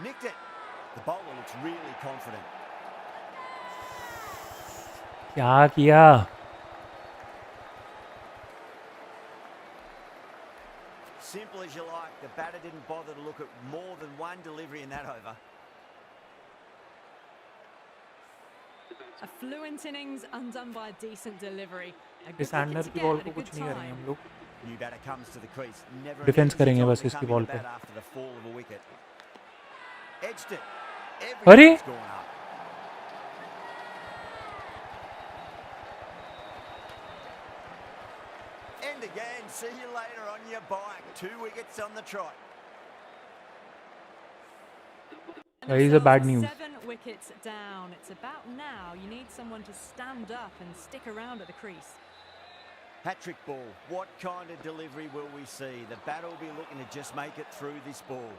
Nicked it. The bowler looks really confident.
क्या किया.
Simple as you like. The batter didn't bother to look at more than one delivery in that over.
A fluent innings undone by a decent delivery. A good
इस Sandler
wicket
की
to
ball
get
को
at a
कुछ
good
नहीं करेंगे
time.
हम लोग.
New batter comes to the crease. Never an
Defense
easy
करेंगे
time
बस
to
इसकी
come
बॉल
into
पे.
bat after the fall of a wicket. Edged it.
अरे!
Everything's gone up. End again. See you later on your bike. 2 wickets on the trot.
That is a bad news.
7 wickets down. It's about now. You need someone to stand up and stick around at the crease.
Hat-trick ball. What kind of delivery will we see? The batter will be looking to just make it through this ball.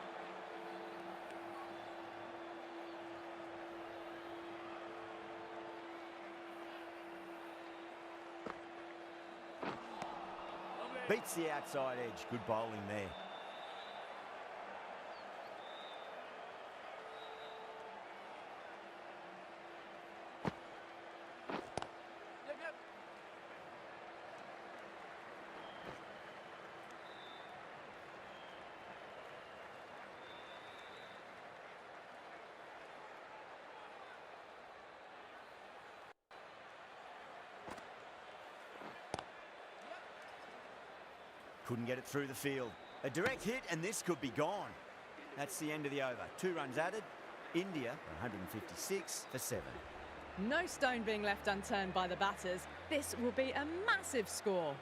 Beats the outside edge. Good bowling there. Couldn't get it through the field. A direct hit and this could be gone. That's the end of the over. 2 runs added. India 156 for 7.
No stone being left unturned by the batters. This will be a massive score.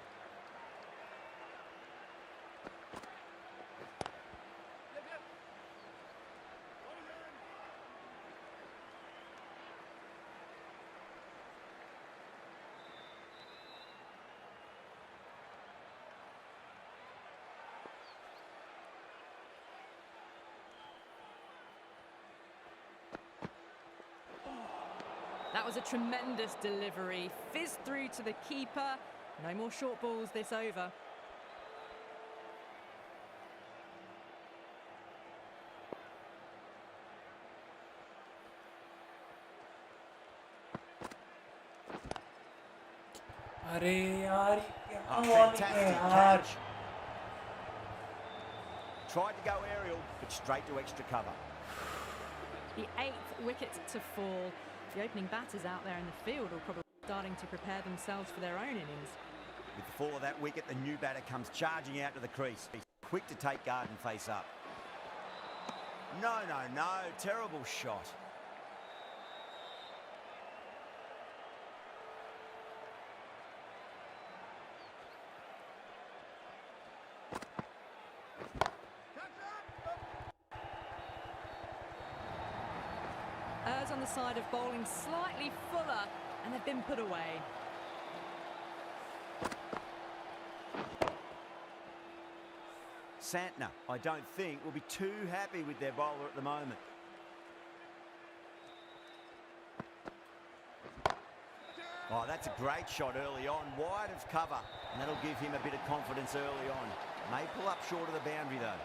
That was a tremendous delivery. Fizzed through to the keeper. No more short balls this over.
अरे यार क्या
Oh,
bowling है
fantastic
यार.
catch. Tried to go aerial, but straight to extra cover.
The 8th wicket to fall. The opening batters out there in the field are probably starting to prepare themselves for their own innings.
With the fall of that wicket, the new batter comes charging out to the crease. He's quick to take guard and face up. No, no, no. Terrible shot.
Errs on the side of bowling slightly fuller, and they've been put away.
Santner, I don't think, will be too happy with their bowler at the moment. Oh, that's a great shot early on, wide of cover, and that'll give him a bit of confidence early on. May pull up short of the boundary though.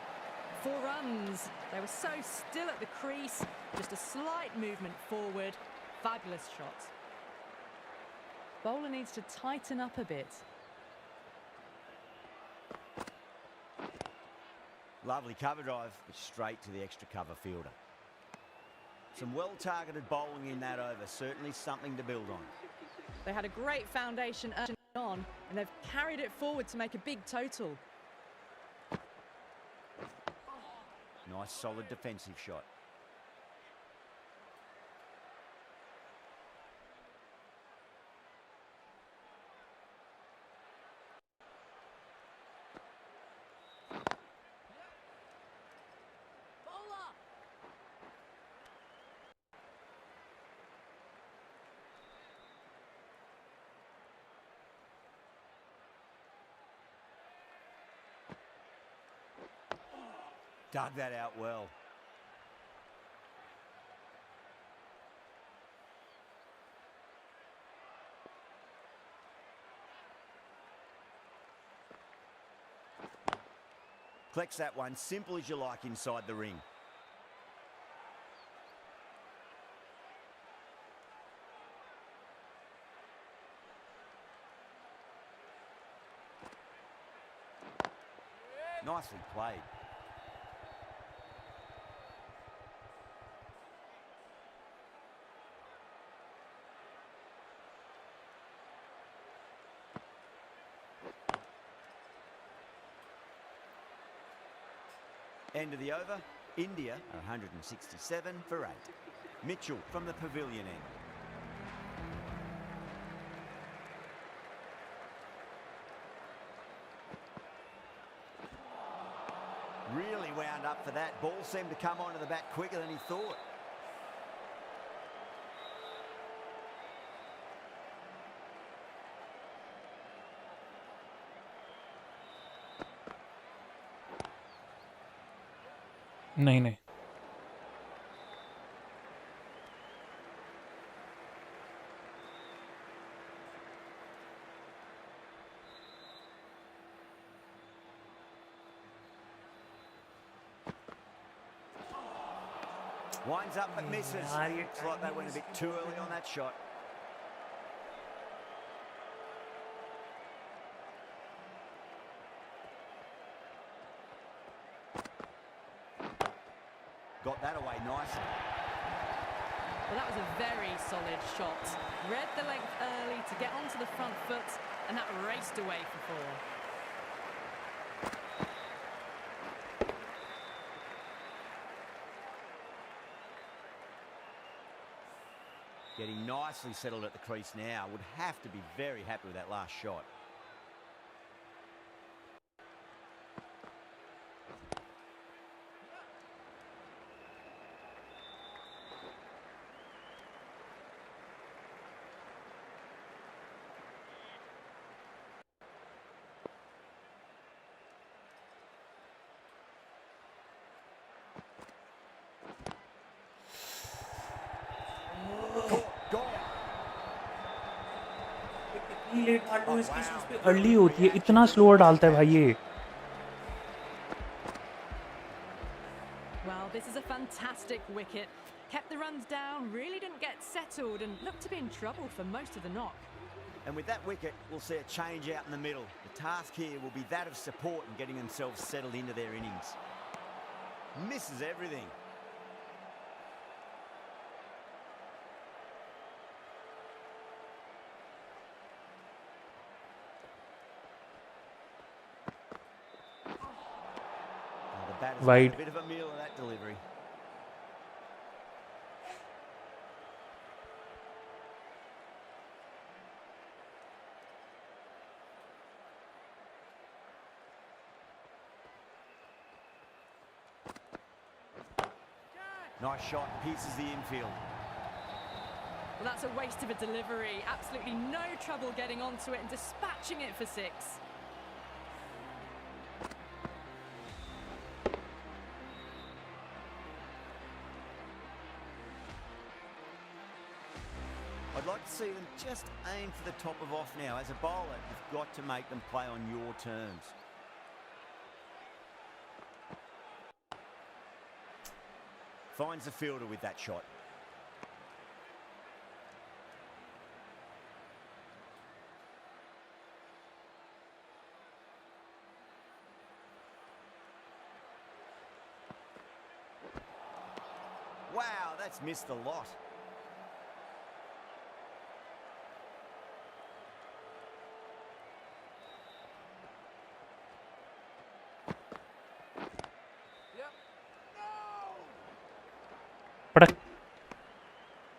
4 runs. They were so still at the crease. Just a slight movement forward. Fabulous shots. Bowler needs to tighten up a bit.
Lovely cover drive, but straight to the extra cover fielder. Some well-targeted bowling in that over, certainly something to build on.
They had a great foundation early on, and they've carried it forward to make a big total.
Nice solid defensive shot. Dug that out well. Collects that one, simple as you like inside the ring. Nicely played. End of the over, India are 167 for 8. Mitchell from the pavilion end. Really wound up for that. Ball seemed to come onto the bat quicker than he thought.
नहीं नहीं
Winds up but misses. Looks like they went a bit too early on that shot. Got that away nicely.
Well, that was a very solid shot. Read the length early to get onto the front foot, and that raced away for 4.
Getting nicely settled at the crease now. Would have to be very happy with that last shot.
इतनी late डालो इसकी सोच पे early होती है इतना slower डालता है भाई ये
Well, this is a fantastic wicket. Kept the runs down, really didn't get settled, and looked to be in trouble for most of the knock.
And with that wicket, we'll see a change out in the middle. The task here will be that of support and getting themselves settled into their innings. Misses everything. Batter's
Wide.
made a bit of a meal of that delivery. Nice shot, pierces the infield.
Well, that's a waste of a delivery. Absolutely no trouble getting onto it and dispatching it for 6.
I'd like to see them just aim for the top of off now. As a bowler, you've got to make them play on your terms. Finds the fielder with that shot. Wow, that's missed a lot.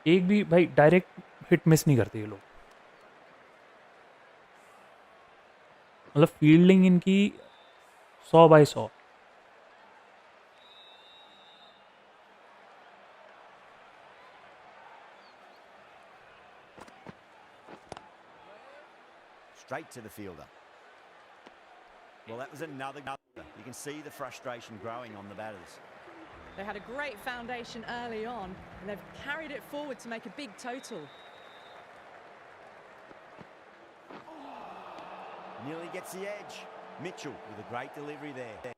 एक भी भाई direct hit miss नहीं करते ये लोग, मतलब fielding इनकी 100/100।
Straight to the fielder. Well, that was another. You can see the frustration growing on the batters.
They had a great foundation early on, and they've carried it forward to make a big total.
Nearly gets the edge. Mitchell with a great delivery there.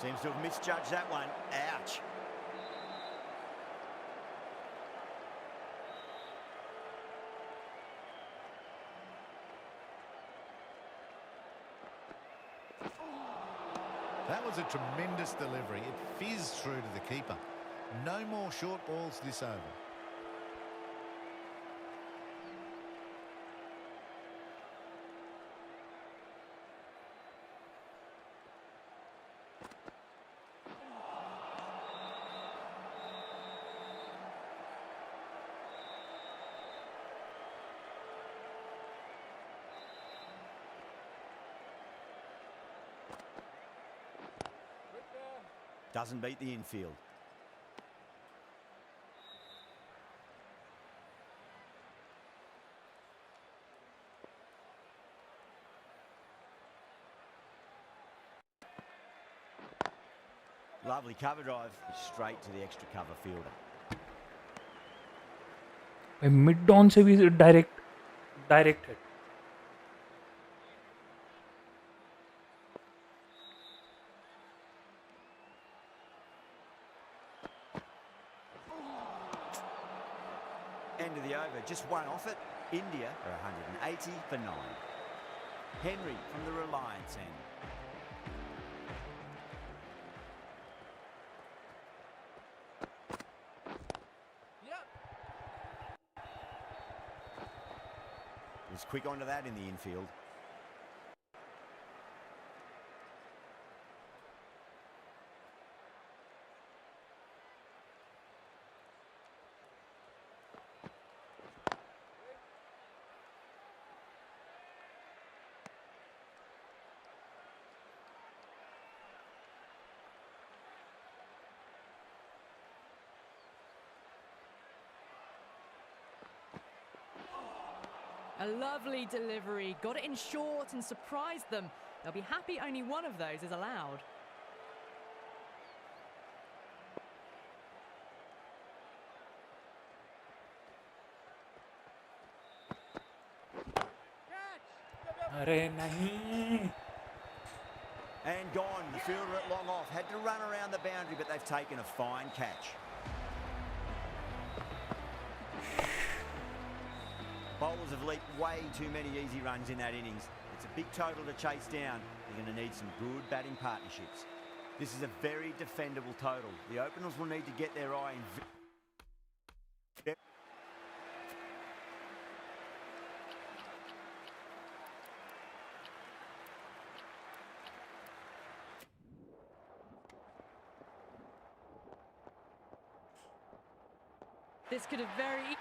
Seems to have misjudged that one. Ouch.
That was a tremendous delivery. It fizzed through to the keeper. No more short balls this over.
Doesn't beat the infield. Lovely cover drive, straight to the extra cover fielder.
भाई mid on से भी direct hit.
End of the over, just one off it. India are 180 for 9. Henry from the Reliance end. Was quick onto that in the infield.
A lovely delivery, got it in short and surprised them. They'll be happy only one of those is allowed.
अरे नहीं।
And gone. The fielder at long off. Had to run around the boundary, but they've taken a fine catch. Bowlers have leaped way too many easy runs in that innings. It's a big total to chase down. They're going to need some good batting partnerships. This is a very defendable total. The openers will need to get their eye in.
This could have very...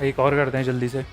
एक और करते हैं जल्दी से।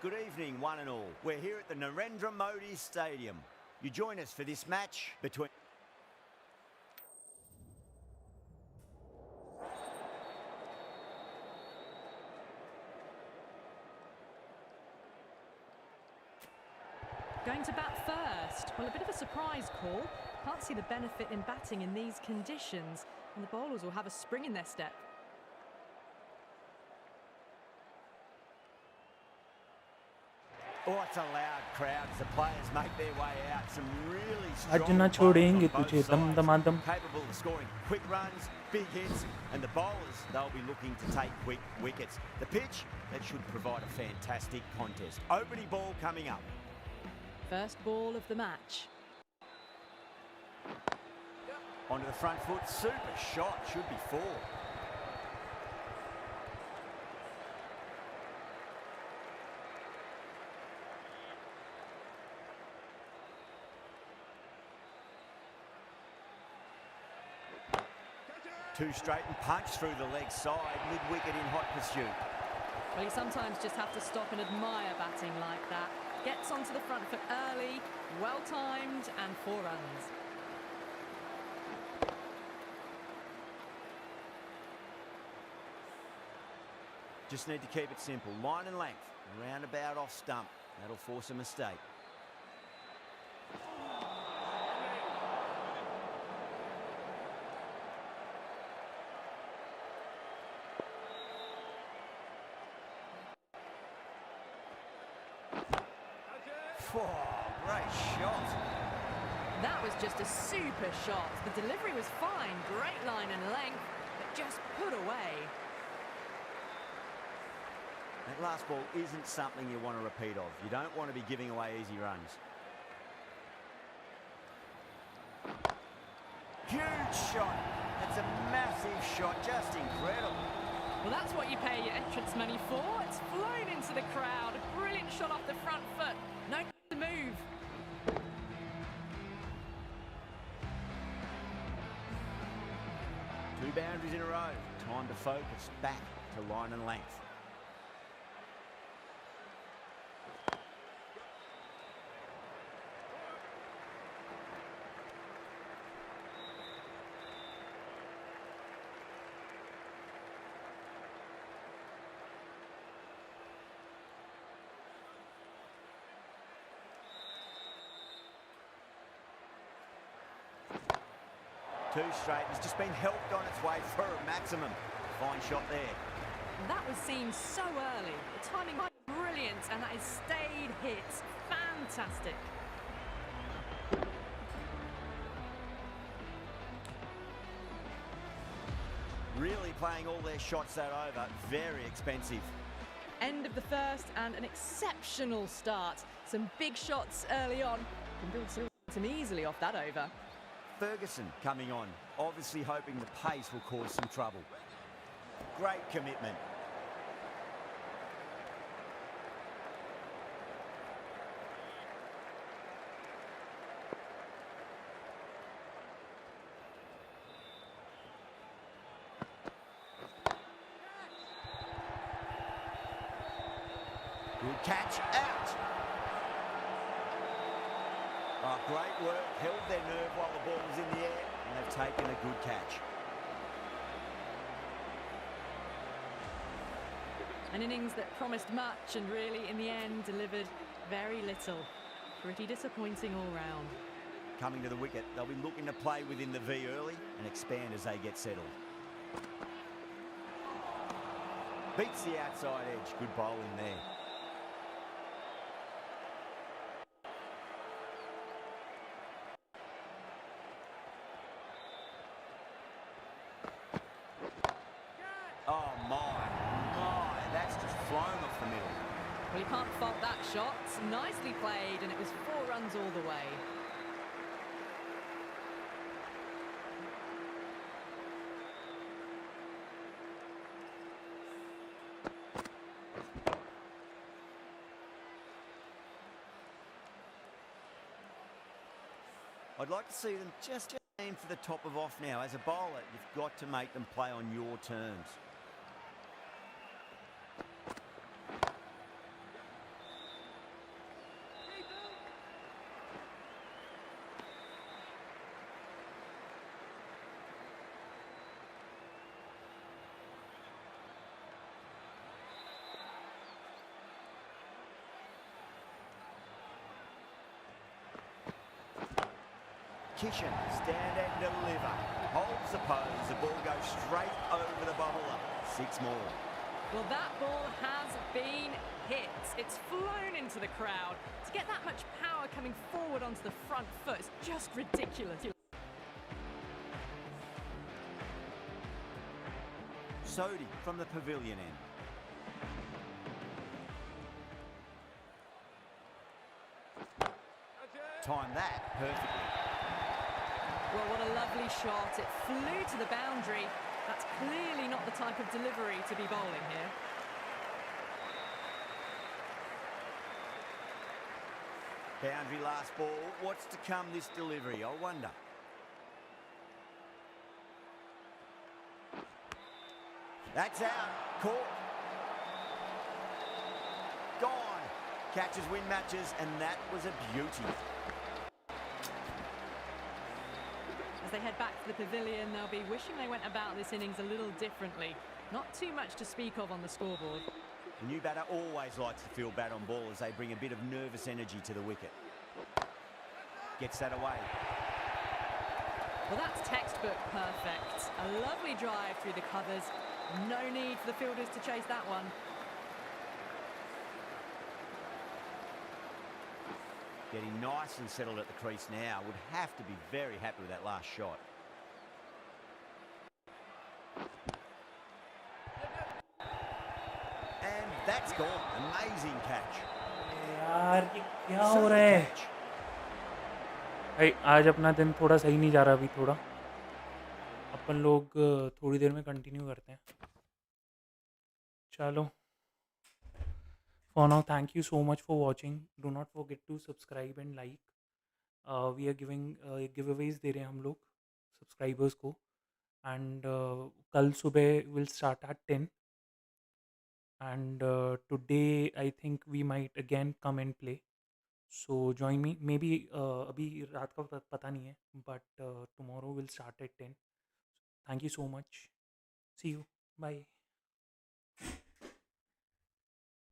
Good evening, one and all. We're here at the Narendra Modi Stadium. You join us for this match between...
Going to bat first. Well, a bit of a surprise call. Can't see the benefit in batting in these conditions, and the bowlers will have a spring in their step.
Oh, it's a loud crowd as the players make their way out. Some really
आज
strong
ना
bowlers
छोड़ेंगे
on both
तुझे दम
sides,
Damadam
capable of scoring quick runs, big hits, and the bowlers, they'll be looking to take quick wickets. The pitch, that should provide a fantastic contest. Opening ball coming up.
First ball of the match.
Onto the front foot, super shot, should be four. Two straight and punch through the leg side, mid-wicket in hot pursuit.
Well, you sometimes just have to stop and admire batting like that. Gets onto the front foot early, well-timed, and 4 runs.
Just need to keep it simple. Line and length, roundabout off stump. That'll force a mistake. Oh, great shot.
That was just a super shot. The delivery was fine, great line and length, but just put away.
That last ball isn't something you want to repeat of. You don't want to be giving away easy runs. Huge shot. That's a massive shot, just incredible.
Well, that's what you pay your entrance money for. It's flown into the crowd. A brilliant shot off the front foot. No need to move.
Two boundaries in a row. Time to focus back to line and length. Two straight, it's just been helped on its way for a maximum. Fine shot there.
That was seen so early. The timing was brilliant, and that is stayed hits. Fantastic.
Really playing all their shots that over. Very expensive.
End of the first and an exceptional start. Some big shots early on. Can build some easily off that over.
Ferguson coming on, obviously hoping the pace will cause some trouble. Great commitment. Good catch, out. Oh, great work, held their nerve while the ball was in the air, and they've taken a good catch.
An innings that promised much and really, in the end, delivered very little. Pretty disappointing all round.
Coming to the wicket, they'll be looking to play within the V early and expand as they get settled. Beats the outside edge, good bowling there. Oh my, that's just flown off the middle.
Well, you can't fault that shot. Nicely played, and it was 4 runs all the way.
I'd like to see them just aim for the top of off now. As a bowler, you've got to make them play on your terms. Kishan, stand and deliver. Holds the pose. The ball goes straight over the bubbler. 6 more.
Well, that ball has been hit. It's flown into the crowd. To get that much power coming forward onto the front foot is just ridiculous.
Sodhi from the pavilion end. Time that perfectly.
Well, what a lovely shot. It flew to the boundary. That's clearly not the type of delivery to be bowling here.
Boundary last ball. What's to come this delivery, I wonder. That's out. Caught. Gone. Catches win matches, and that was a beauty.
As they head back to the pavilion, they'll be wishing they went about this innings a little differently. Not too much to speak of on the scoreboard.
The new batter always likes to feel bat on ball as they bring a bit of nervous energy to the wicket. Gets that away.
Well, that's textbook perfect. A lovely drive through the covers. No need for the fielders to chase that one.
Getting nice and settled at the crease now. Would have to be very happy with that last shot. And that's gone. Amazing catch.
यार ये क्या हो रहा है भाई? आज अपना दिन थोड़ा सही नहीं जा रहा अभी थोड़ा. अपन लोग थोड़ी देर में कंटिन्यू करते हैं. चलो. For now, thank you so much for watching. Do not forget to subscribe and like. We are giving giveaways दे रहे हैं हम लोग subscribers को. And कल सुबह will start at 10. And today I think we might again come and play. So join me. Maybe अभी रात का पता नहीं है. But tomorrow will start at 10. Thank you so much. See you. Bye.